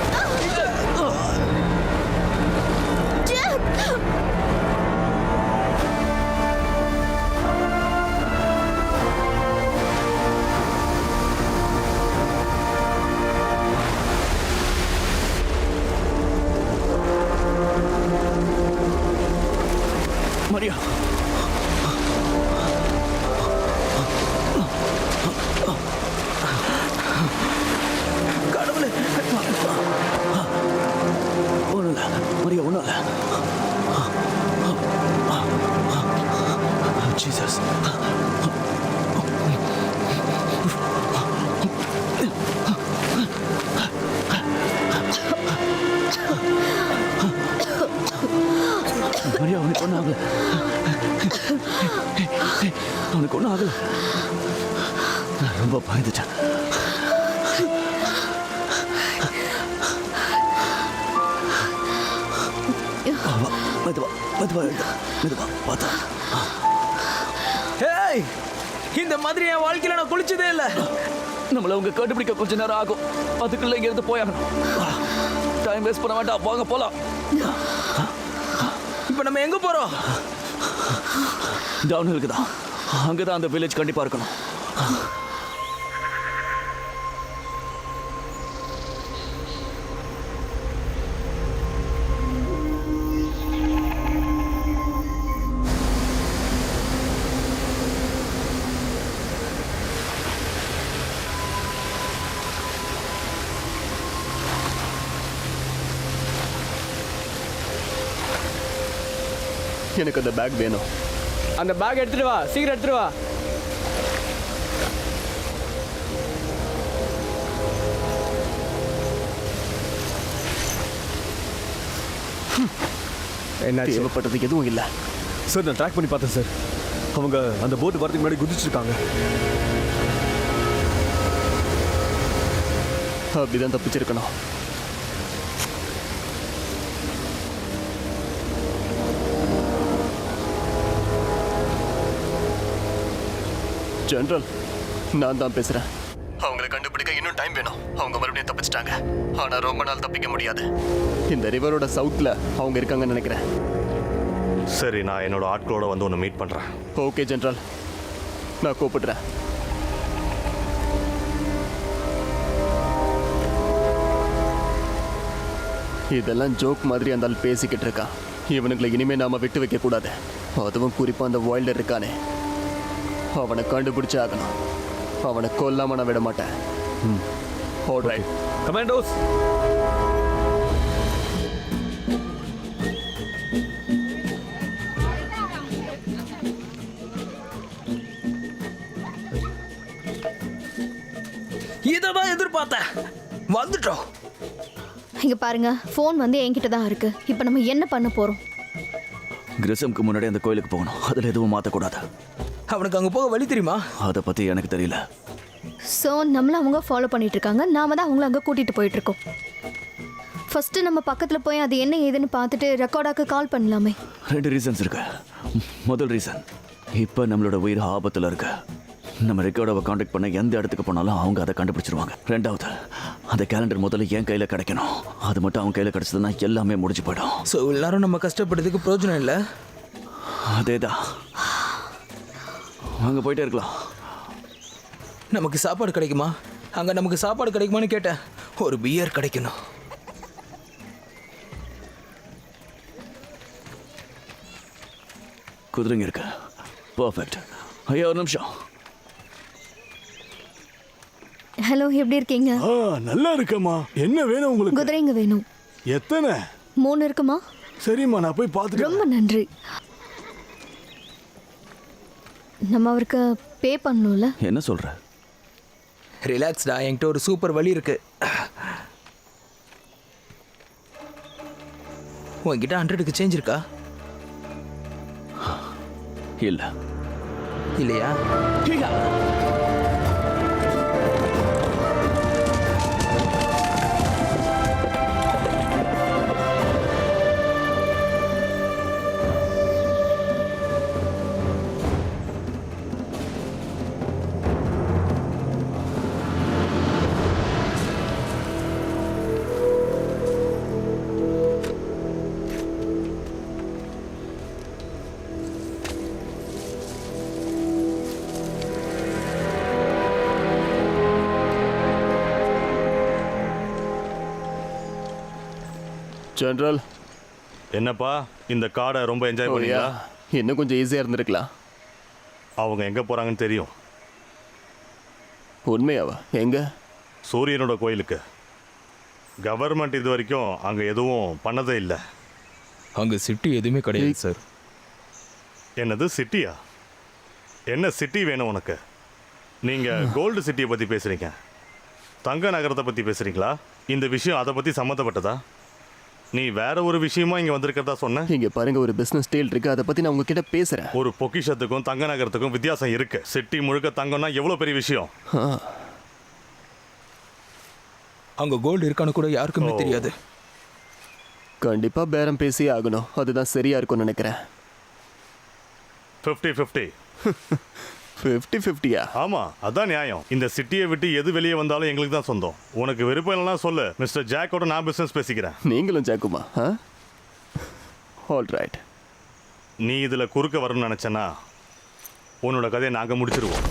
ஆகல. நான் ரொம்ப பயந்துட்டேன். மெதுவா மெதுவா மெதுவா பார்த்தா. ஏய், இந்த மாதிரி என் வாழ்க்கையில நான் குளிச்சதே இல்லை. நம்மள அவங்க கண்டுபிடிக்க கொஞ்ச நேரம் ஆகும். அதுக்குள்ள இங்க இருந்து போயாகணும். டைம் வேஸ்ட் பண்ண வேண்டாம், வாங்க போலாம். இப்போ நம்ம எங்க போறோம்? டவுன் ஹில்க்கு தான். அங்கதான் அந்த வில்லேஜ் கண்டிப்பா இருக்கணும். எனக்கு அந்த பேக் வேணும். அந்த பேக் எடுத்துட்டு வா, சீக்கிரம் எடுத்துட்டு வா. என்ன தேவைப்பட்டது எதுவும் இல்லை. சார் நான் ட்ராக் பண்ணி பார்த்தேன் சார். அவங்க அந்த போட் வரதுக்கு முன்னாடி குதிச்சிருக்காங்க. அப்படிதான் தப்பிச்சிருக்கணும். ஜெனரல், நான் தான் பேசுறேன். அவங்களை கண்டுபிடிக்க இன்னும் டைம் வேணும். அவங்க மறுபடியும் தப்பிச்சிட்டாங்க. ஆனா ரொம்ப நாள் தப்பிக்க முடியாது. இந்த ரிவரோட சவுத்ல அவங்க இருக்காங்கன்னு நினைக்கிறேன். சரி, நான் என்னோட ஆட்களோட வந்து ஒன்று மீட் பண்ணுறேன். ஓகே ஜெனரல், நான் கூப்பிடுறேன். இதெல்லாம் ஜோக் மாதிரி அந்த ஆள் பேசிக்கிட்டு இருக்கான். இவனுங்களை இனிமே நாம விட்டு வைக்க கூடாது. அதுவும் குறிப்பா அந்த வைல்டர் இருக்கானே, அவனை கண்டுபிடிச்சே ஆகணும். அவனை கொல்லாம நான் விட மாட்டேன். Alright commandos. இததான் எதிர்பார்த்தேன். வந்துட்டோம். இங்க பாருங்க, ஃபோன் வந்து என்கிட்ட தான் இருக்கு. இப்போ நம்ம என்ன பண்ண போறோம்? கிரிசம்க்கு முன்னாடி அந்த கோயிலுக்கு போகணும். அதில் எதுவும் மாற்றக்கூடாது. அவனுக்கு அங்க போக வழி தெரியுமா? அதை பற்றி எனக்கு தெரியல. ஸோ நம்மள அவங்க ஃபாலோ பண்ணிட்டு இருக்காங்க. நாம தான் அவங்கள அங்கே கூட்டிட்டு போயிட்டு இருக்கோம். ஃபர்ஸ்ட் நம்ம பக்கத்தில் போய் அது என்ன ஏதுன்னு பார்த்துட்டு ரெக்கார்டாக்கு கால் பண்ணலாமே. 2 ரீசன்ஸ் இருக்கு. முதல் ரீசன், இப்போ நம்மளோட உயிர் ஆபத்தில் இருக்கு. நம்ம ரெக்கார்டை காண்டாக்ட் பண்ண எந்த இடத்துக்கு போனாலும் அவங்க அதை கண்டுபிடிச்சிருவாங்க. ரெண்டாவது, அந்த கேலண்டர் முதல்ல என் கையில் கிடைக்கணும். அது மட்டும் அவங்க கையில் கிடைச்சதுன்னா எல்லாமே முடிஞ்சு போயிடும். ஸோ எல்லாரும் நம்ம கஷ்டப்படுறதுக்கு பிரயோஜனம் இல்லை. அதேதான், அங்கே போயிட்டே இருக்கலாம். நமக்கு சாப்பாடு கிடைக்குமா? அங்கே நமக்கு சாப்பாடு கிடைக்குமான்னு கேட்டேன். ஒரு பியர் கிடைக்கணும். குதிரைங்க இருக்கு. பர்ஃபெக்ட். ஐயா ஒரு நிமிஷம். ஹலோ, எப்படி இருக்கீங்க? நல்லா இருக்கம்மா. என்ன வேணும் உங்களுக்கு? குதிரைங்க வேணும். எத்தனை? 3 இருக்குமா? சரிம்மா, நான் போய் பார்த்துட்டு ரொம்ப நன்றி. நம்ம அவருக்கு பே பண்ணணும்ல? என்ன சொல்ற? ரிலாக்ஸ்டா, என்கிட்ட ஒரு சூப்பர் வழி இருக்கு. உன்கிட்ட 100க்கு சேஞ்ச் இருக்கா? இல்ல. இல்லையா? ஜெனரல். என்னப்பா, இந்த காடை ரொம்ப என்ஜாய் பண்ணீங்களா? இன்னும் கொஞ்சம் ஈஸியாக இருந்திருக்கலாம். அவங்க எங்கே போகிறாங்கன்னு தெரியும். உண்மையாவா? எங்க? சூரியனோட கோயிலுக்கு. கவர்மெண்ட் இது வரைக்கும் அங்கே எதுவும் பண்ணதே இல்லை. அங்கே சிட்டி எதுவுமே கிடையாது சார். என்னது சிட்டியா? என்ன சிட்டி வேணும் உனக்கு? நீங்கள் கோல்டு சிட்டியை பற்றி பேசுகிறீங்க. தங்க நகரத்தை பற்றி பேசுகிறீங்களா? இந்த விஷயம் அதை பற்றி சம்மந்தப்பட்டதா? நீ வேற ஒரு விஷயமா இங்க வந்திருக்கிறதா சொன்ன. இங்க பாருங்க, ஒரு பிசினஸ் டீல் இருக்கு, அதை பத்தி நான் உங்ககிட்ட பேசுறேன். ஒரு பொக்கிஷத்துக்கும் தங்க நகரத்துக்கும் வித்தியாசம் இருக்கு. சிட்டி முழுக்க தங்கம்னா எவ்வளவு பெரிய விஷயம். அங்க கோல்டு இருக்கான்னு கூட யாருக்குமே தெரியாது. கண்டிப்பா பேரம் பேசி ஆகணும், அதுதான் சரியா இருக்கும்னு நினைக்கிறேன். 50-50. 50-50யா? ஆமா, அதான் நியாயம். இந்த சிட்டியை விட்டு எது வெளியே வந்தாலும் எங்களுக்கு தான் சொந்தம். உனக்கு விருப்பம் இல்லைன்னா சொல்லு, மிஸ்டர் ஜாக்கோட நான் பிசினஸ் பேசிக்கிறேன். நீங்களும் ஜாக்குமா? All right. நீ இதுல குறுக்க வரணும்னு நினைச்சனா உன்னோட கதையை நாங்க முடிச்சிருவோம்.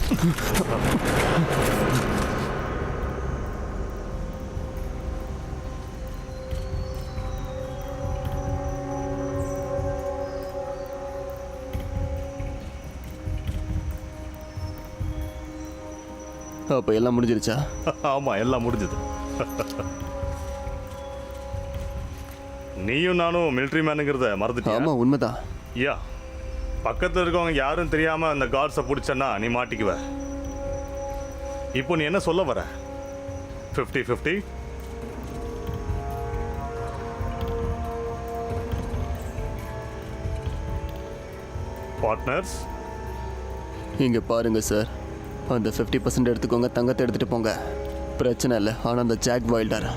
அப்ப எல்லாம் முடிஞ்சிருச்சா? ஆமா, எல்லாம் முடிஞ்சது. நீயும் நானும் மிலிட்டரி மேனுங்கிறத மறந்துட்டியா? ஆமா, உண்மைதான். யா, பக்கத்துல இருக்கவங்க யாரும் தெரியாம அந்த கார்ட்ஸை பிடிச்சன்னா நீ மாட்டிக்குவ. இப்போ நீ என்ன சொல்ல வர? 50-50? பார்ட்னர்ஸ்? இங்க பாருங்க சார், அந்த 50% எடுத்துக்கோங்க, தங்கத்தை எடுத்துட்டு போங்க, பிரச்சனை இல்லை. ஆனால் அந்த ஜாக் வைல்டர்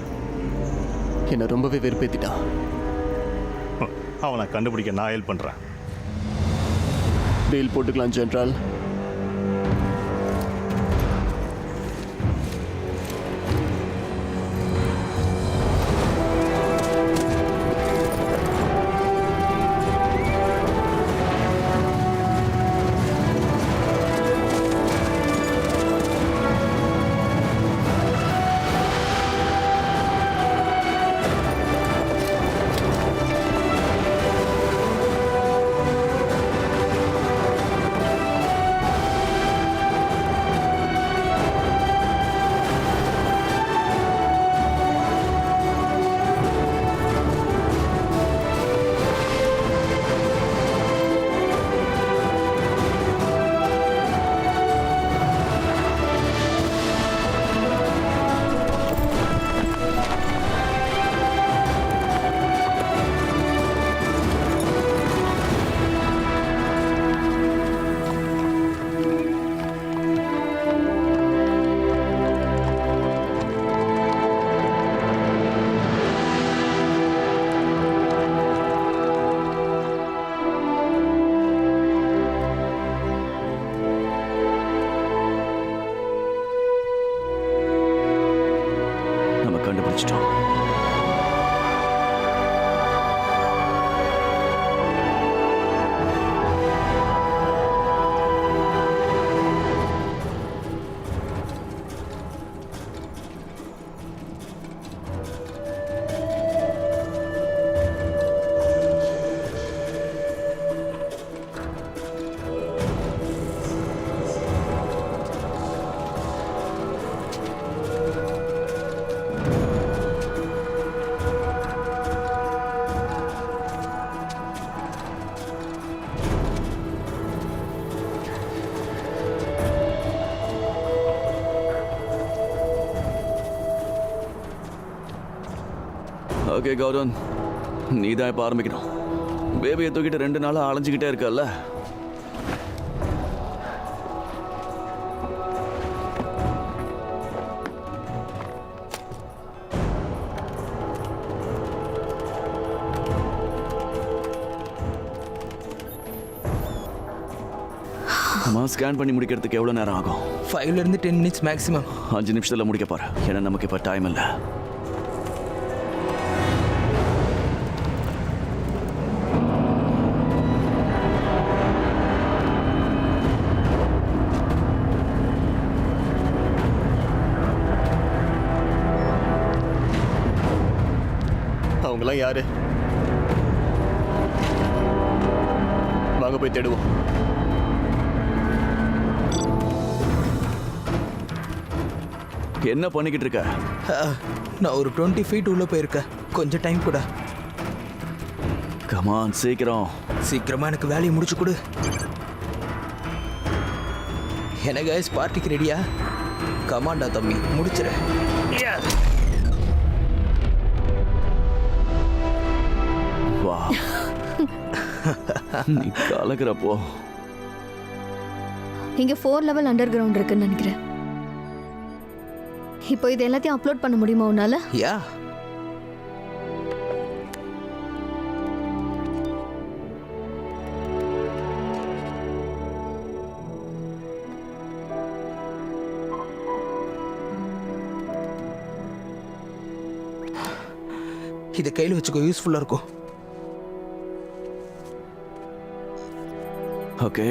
என்னை ரொம்பவே வெறுப்பேத்திட்டான். அவனை கண்டுபிடிக்க நான் ஹெல்ப் பண்றேன். டீல் போட்டுக்கலாம் ஜென்ரல். கண்டுபிடிச்சிட்டோம். ஓகே கௌதம், நீ தான் இப்போ ஆரம்பிக்கணும். பேபியை தூக்கிட்டு 2 நாளாக அலைஞ்சிக்கிட்டே இருக்கல்ல. அம்மா, ஸ்கேன் பண்ணி முடிக்கிறதுக்கு எவ்வளோ நேரம் ஆகும்? 5 to 10 minutes மேக்ஸிமம். 5 நிமிஷத்தில் முடிக்க போகிறேன், ஏன்னா நமக்கு இப்போ டைம் இல்லை. அவங்களாம் யாரு? வாங்க போய் தேடுவோம். என்ன பண்ணிக்கிட்டு இருக்க? நான் ஒரு 20 feet உள்ள போயிருக்கேன். கொஞ்சம் டைம் கூட. கமான், சீக்கிரம். சீக்கிரமா எனக்கு வேலையை முடிச்சு கொடு. என்ன கைஸ், பார்ட்டிக்கு ரெடியா? கமாண்டா தம்பி, முடிச்சிரு. நீ கலக்கிறப்போ இங்க 4 லெவல் அண்டர் கிரவுண்ட் இருக்குன்னு நினைக்கிறேன். இப்போ இது எல்லாத்தையும் அப்லோட் பண்ண முடியுமா உன்னால? யா இதை கையில் வச்சுக்கோ, யூஸ்ஃபுல்லாக இருக்கும். ஓகே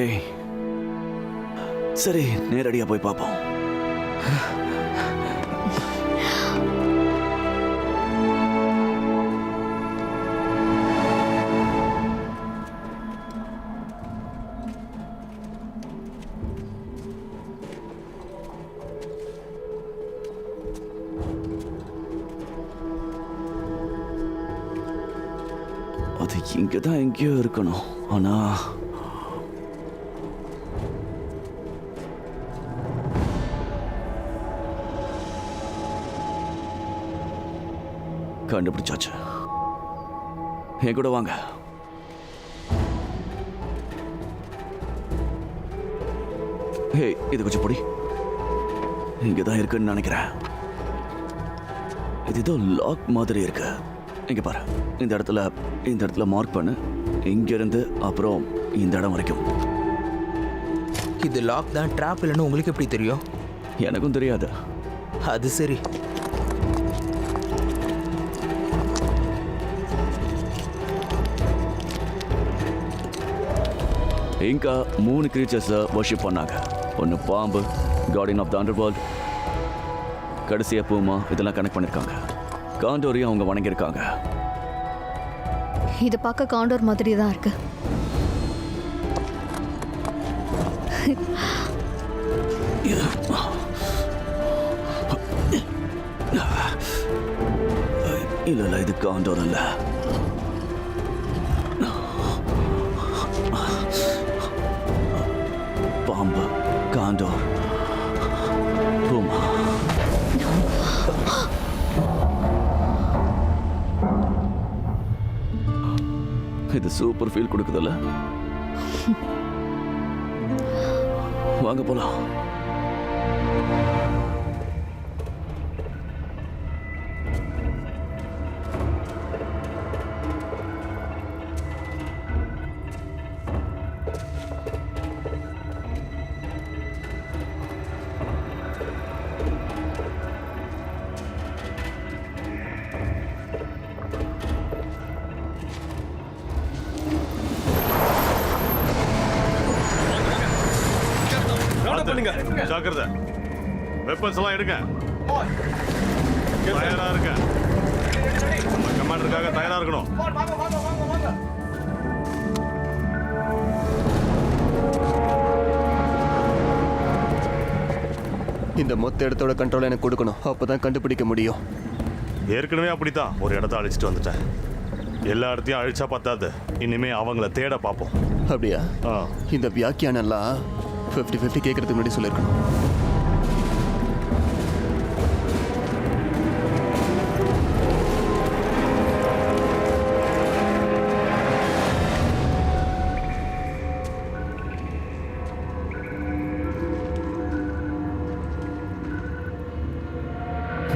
சரி, நேரடியாக போய் பார்ப்போம். அது இங்கே தான் எங்கேயோ இருக்கணும். ஆனா கண்டுபிடிச்சாச்சு. என் கூட வாங்க. ஹே, இது கொஞ்சம் பொடி. இங்கே தான் இருக்குன்னு நினைக்கிறேன். இது ஏதோ லாக் மாதிரி இருக்கு. இங்க பாரு, இந்த இடத்துல மார்க் பண்ணு. இங்கிருந்து அப்புறம் இந்த இடம் வரைக்கும். இது லாக் தான், ட்ராப் இல்லைன்னு உங்களுக்கு எப்படி தெரியும்? எனக்கும் தெரியாது. அது சரி. இங்கா 3 கிரீச்சர்ஸை வர்ஷிப் பண்ணாங்க. ஒன்று பாம்பு, கார்டியன் ஆஃப் த அண்டர்வேர்ல்ட், கடைசியா பூமா. இதெல்லாம் கனெக்ட் பண்ணிருக்காங்க. காண்டோரையும் அவங்க வணங்கியிருக்காங்க. இது பார்க்க காண்டோர் மாதிரி தான் இருக்கு. இல்ல, இது காண்டோர் இல்ல. பாம்பு, காண்டோர், பூமா. இது சூப்பர் ஃபீல் கொடுக்குதுல்ல? வாங்க போலாம். ஜாக்கிரதை, வெப்பன்ஸ் எல்லாம் எடுங்க. தயாரா இருக்க. கமாண்டருக்காக தயாரா இருக்கணும். இந்த மொத்த இடத்தோட கண்ட்ரோல் எனக்கு கொடுக்கணும். அப்பதான் கண்டுபிடிக்க முடியும். ஏற்கனவே அப்படித்தான் ஒரு இடத்த அழிச்சிட்டு வந்துட்டேன். எல்லா இடத்தையும் அழிச்சா பத்தாது. இனிமே அவங்கள தேட பார்ப்போம். அப்படியா? இந்த வியாக்கியானெல்லாம் 50-50 கேட்கறதுக்கு முன்னாடி சொல்லியிருக்கணும்.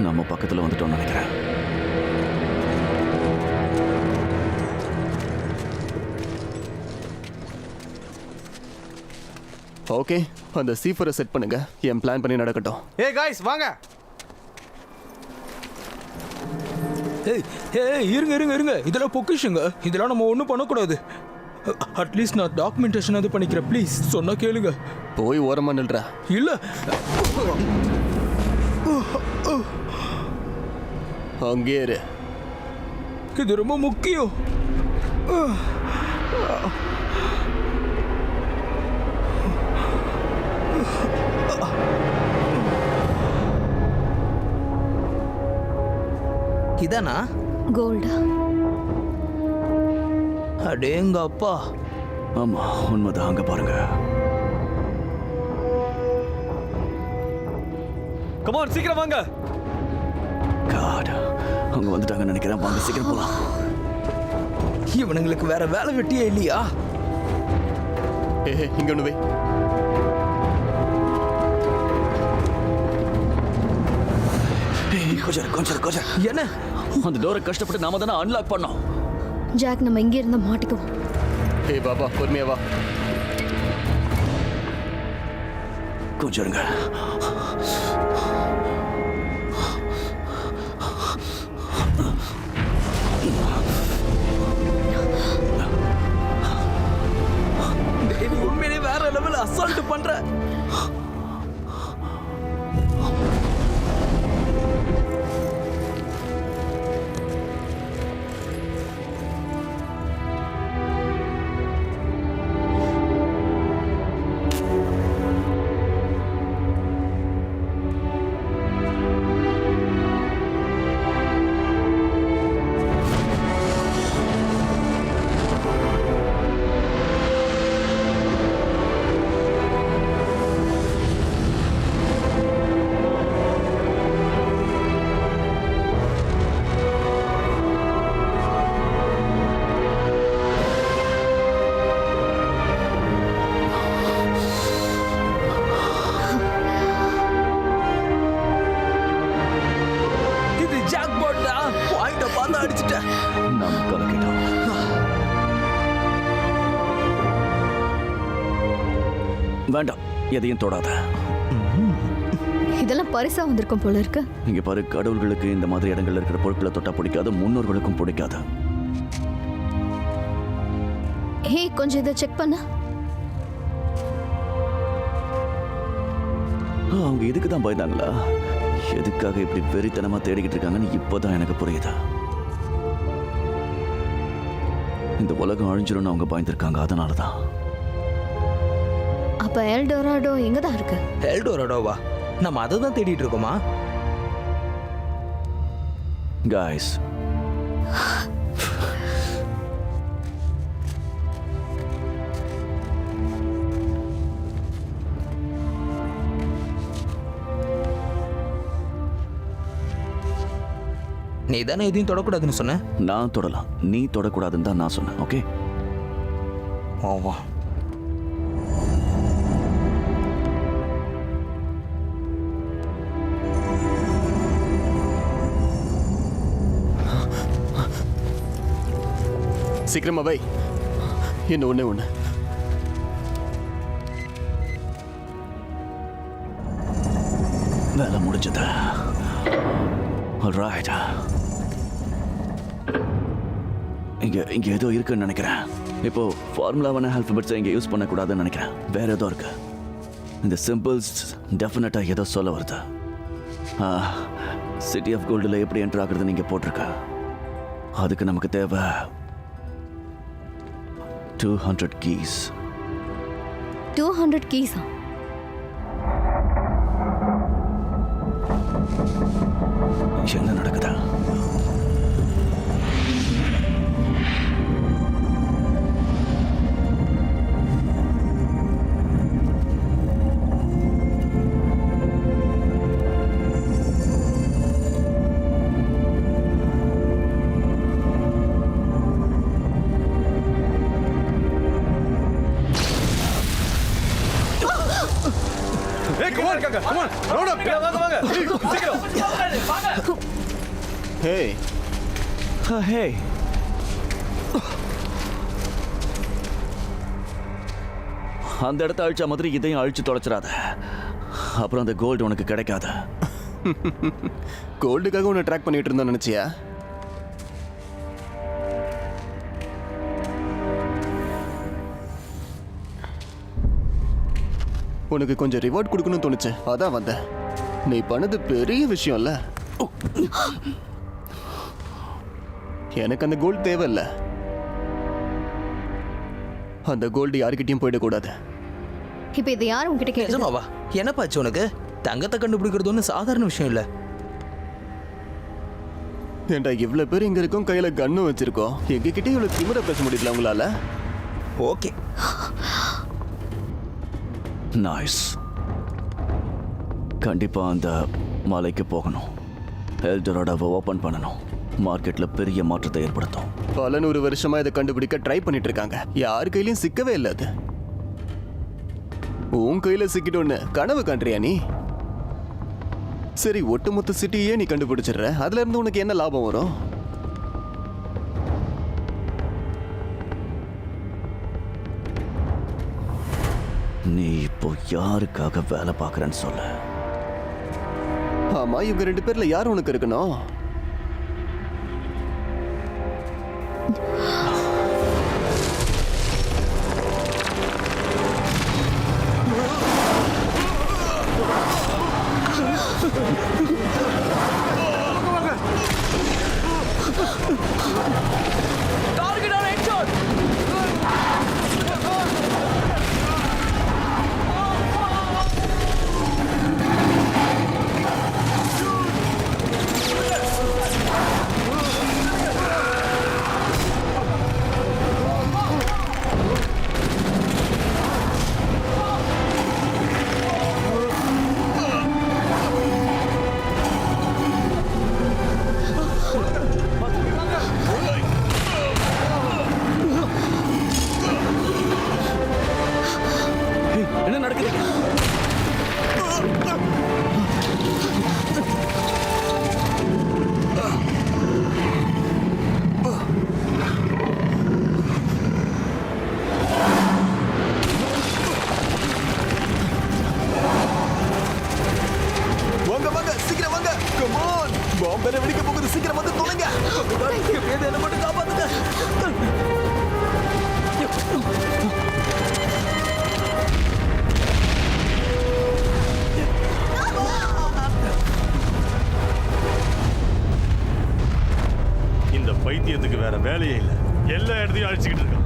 நம்ம பக்கத்துல வந்துட்டோம் நினைக்கிறேன். ஓகே, அந்த சீஃபரை செட் பண்ணுங்க. என் பிளான் பண்ணி நடக்கட்டும். ஏய் காய்ஸ், வாங்க. இருங்க. இதெல்லாம் பொக்கிஷங்க. இதெல்லாம் நம்ம ஒன்றும் பண்ணக்கூடாது. அட்லீஸ்ட் நான் டாக்குமெண்டேஷன் அது பண்ணிக்கிறேன். ப்ளீஸ் சொன்னா கேளுங்க. போய் ஓரமா நில்றா. இல்ல, அங்கே இரு. இது ரொம்ப முக்கியம். இதானா? கோல்டா? அடேங்க அப்பா. ஆமா, உண்மைதான். அங்க பாருங்க. கமான், சீக்கிரம் வாங்க. காட், அவங்க வந்துட்டாங்கன்னு நினைக்கிறேன். வாங்க சீக்கிரம் போலாம். இவனுங்களுக்கு வேற வேலை வெட்டியே இல்லையா? இங்க ஒன்று வை. கொஞ்சம் என்ன? அந்த டோரை கஷ்டப்பட்டு நாம தானே அன்லாக் பண்ணோம். ஜாக் நம்ம இங்கே இருந்தா மாட்டிக்குவோம். ஏய் பாபா பொறுமையா வா. கொஞ்சம் இருங்க. டேய், நீ உண்மையிலே வேற லெவல் அசால்ட் பண்ற. இது ஜாக்பாட் தான். பாயிண்ட பார்த்து அடிச்சிட்டேன். நாம் கலக்கிட்டோம். வேண்டாம், எதையும் தொடாத. இதெல்லாம் பரிசா வந்திருக்கும் போல இருக்கு. இங்க பாரு, கடவுள்களுக்கு இந்த மாதிரி இடங்கள்ல இருக்கிற பொருட்களை தொட்டா பிடிக்காது, முன்னோர்களுக்கும் பிடிக்காது. ஹே, கொஞ்சம் இதை செக் பண்ண. அவங்க இதுக்கு தான் பயந்தாங்களா? எதுக்காக இப்படி வெறித்தனமா தேடிக்கிட்டு இருக்காங்கன்னு இப்போதான் எனக்கு புரியுது. இந்த உலகம் அழிஞ்சிரும்னு அவங்க பயந்துருக்காங்க, அதனாலதான். அப்ப எல்டோராடோ எங்க தான் இருக்கு? எல்டோராடோவா? நம்ம அதை தான் தேடிட்டு இருக்கோமா? காய்ஸ், நீ தானே எதையும் தொடக்கூடாதுன்னு சொன்ன. நான் தொடலாம், நீ தொடக்கூடாதுன்னு தான் நான் சொன்னேன். ஓகே, வா. சீக்கிரமா வை. இன்னும் ஒண்ணு. வேலை முடிஞ்சது. Alright. இங்க ஏதோ இருக்குன்னு நினைக்கிறேன். இப்போ ஃபார்முலாவான ஆல்பபெட்ஸை இங்க யூஸ் பண்ணக்கூடாதுன்னு நினைக்கிறேன். வேற ஏதோ இருக்கு. இந்த சிம்பிள்ஸ் டெஃபினட்டா ஏதோ சொல்ல வருது. சிட்டி ஆஃப் கோல்டில் எப்படி என்டர் ஆகுறதுன்னு இங்கே போட்டிருக்க. அதுக்கு நமக்கு தேவை 200 keys. 200 keys-ஆ? என்ன நடக்குதா? Hey. Hey. அந்த இடத்த அழிச்ச மாதிரி இதையும் அழிச்சு தொலைச்சிடாத. அப்புறம் அந்த கோல்டு உனக்கு கிடைக்காது. கோல்டுக்காக உன்னை ட்ராக் பண்ணிட்டு இருந்தோம் நினைச்சியா? உனக்கு கொஞ்சம் ரிவார்ட் கொடுக்கணும்னு தோணுச்சு, அதான் வந்தேன். நீ பண்ணது பெரிய விஷயம் இல்ல. எனக்கு அந்த கோல்டு தேவையில்ல. அந்த கோல்டு யாருக்கிட்டையும் போயிடக்கூடாது. இப்போ இது யார் உங்ககிட்ட கேட்டது? நிஜமாவா? என்னப்பாச்சு உனக்கு? தங்கத்தை கண்டுபிடிக்கிறது ஒன்றும் சாதாரண விஷயம் இல்லை. ஏண்டா இவ்வளவு பேர் இங்க இருக்கோம், கையில கன்னும் வச்சிருக்கோம். எங்ககிட்ட இவ்வளவு திமிர பேச முடியல உங்களால? Okay, nice. கண்டிப்பா அந்த மலைக்கு போகணும். எல்டோராடோவை ஓபன் பண்ணணும். மார்க்கெட்ல பெரிய மாற்றத்தை ஏற்படுத்தும். பல 100 வருஷமா இதை கண்டுபிடிக்க ட்ரை பண்ணிட்டு இருக்காங்க. யார் கையிலயும் சிக்கவே இல்லை. அது உன் கையில சிக்கிட்டோன்னு கனவு காண்றியா நீ? சரி, ஒட்டுமொத்த சிட்டியே நீ கண்டுபிடிச்சிடுற. அதுல இருந்து உனக்கு என்ன லாபம் வரும்? நீ இப்போ யாருக்காக வேலை பார்க்கறன்னு சொல்ல. ஆமா, இவங்க 2 பேர்ல யார் உனக்கு இருக்கணும்? என்ன நடக்குது? வாங்க வாங்க, சீக்கிரம் வாங்க. கம் ஆன், பாம்பு வெடிக்க போகுது. சீக்கிரம் வந்து தொலைங்க. எப்படியாவது என்ன மட்டும் காப்பாத்துங்க. இந்த பைத்தியத்துக்கு வேற வேலையே இல்லை. எல்லா இடத்தையும் அழிச்சுக்கிட்டு இருக்கான்.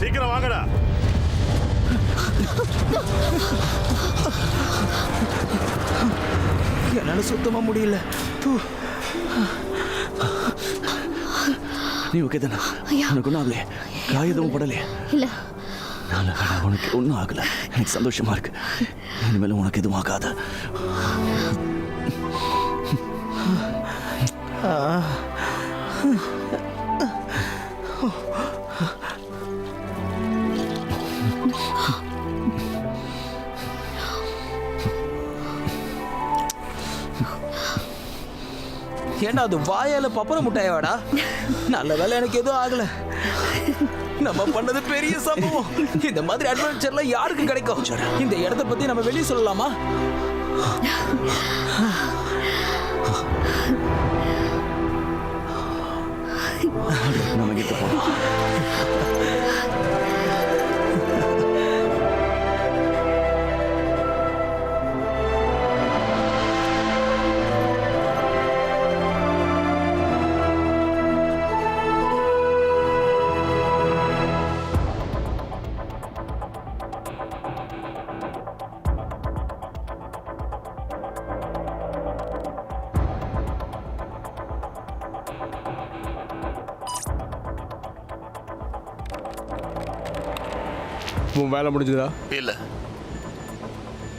சீக்கிரம் வாங்கடா. என்னால சுத்தமா முடியல. நீ ஓகே தானே? உனக்கு ஒன்றும் ஆகலையே? காயம் எதுவும் படலையே? இல்ல. நல்ல வேலை, உனக்கு ஒன்றும் ஆகலை. எனக்கு சந்தோஷமா இருக்கு. இனிமேலும் உனக்கு எதுவும் ஆகாது. ஏண்டா அது வாயால பப்பர முட்டாயவாடா? நல்ல வேலை எனக்கு எதுவும் ஆகல. நம்ம பண்ணது பெரிய சம்பவம். இந்த மாதிரி அட்வென்ச்சர்லாம் யாருக்கு கிடைக்கும்? இந்த இடத்தை பத்தி நம்ம வெளியே சொல்லலாமா? நம்ம கிட்ட போலாம். உன் வேலை முடிஞ்சதா? இல்ல,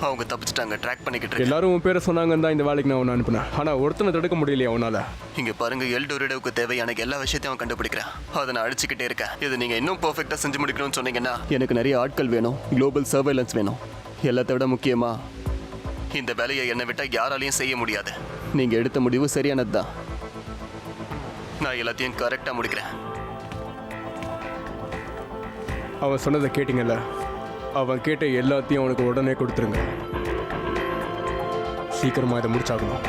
அவங்க தப்பிச்சிட்டாங்க. ட்ராக் பண்ணிக்கிட்டு இருக்கேன். எல்லாரும் உன் பேரை சொன்னாங்கன்னு தான் இந்த வேலைக்கு நான் உன்னை அனுப்புனேன். ஆனால் ஒருத்தனை தடுக்க முடியலையா உன்னால? இங்க பாருங்க, எல்டோரிடோவுக்கு தேவையான எல்லா விஷயத்தையும் அவன் கண்டுபிடிக்கிறான். அதை நான் அடிச்சுக்கிட்டே இருக்கேன். இது நீங்க இன்னும் பெர்ஃபெக்ட்டா செஞ்சு முடிக்கணும்னு சொன்னீங்கன்னா எனக்கு நிறைய ஆட்கள் வேணும். குளோபல் சர்வேலன்ஸ் வேணும். எல்லாத்தை விட முக்கியமா, இந்த வேலையை என்னை விட்டா யாராலையும் செய்ய முடியாது. நீங்க எடுத்த முடிவு சரியானது தான். நான் எல்லாத்தையும் கரெக்டா முடிக்கிறேன். அவன் சொன்னதை கேட்டிங்கல்ல? அவன் கேட்ட எல்லாத்தையும் அவனுக்கு உடனே கொடுத்துருங்க. சீக்கிரமா இதை முடிச்சாகணும்.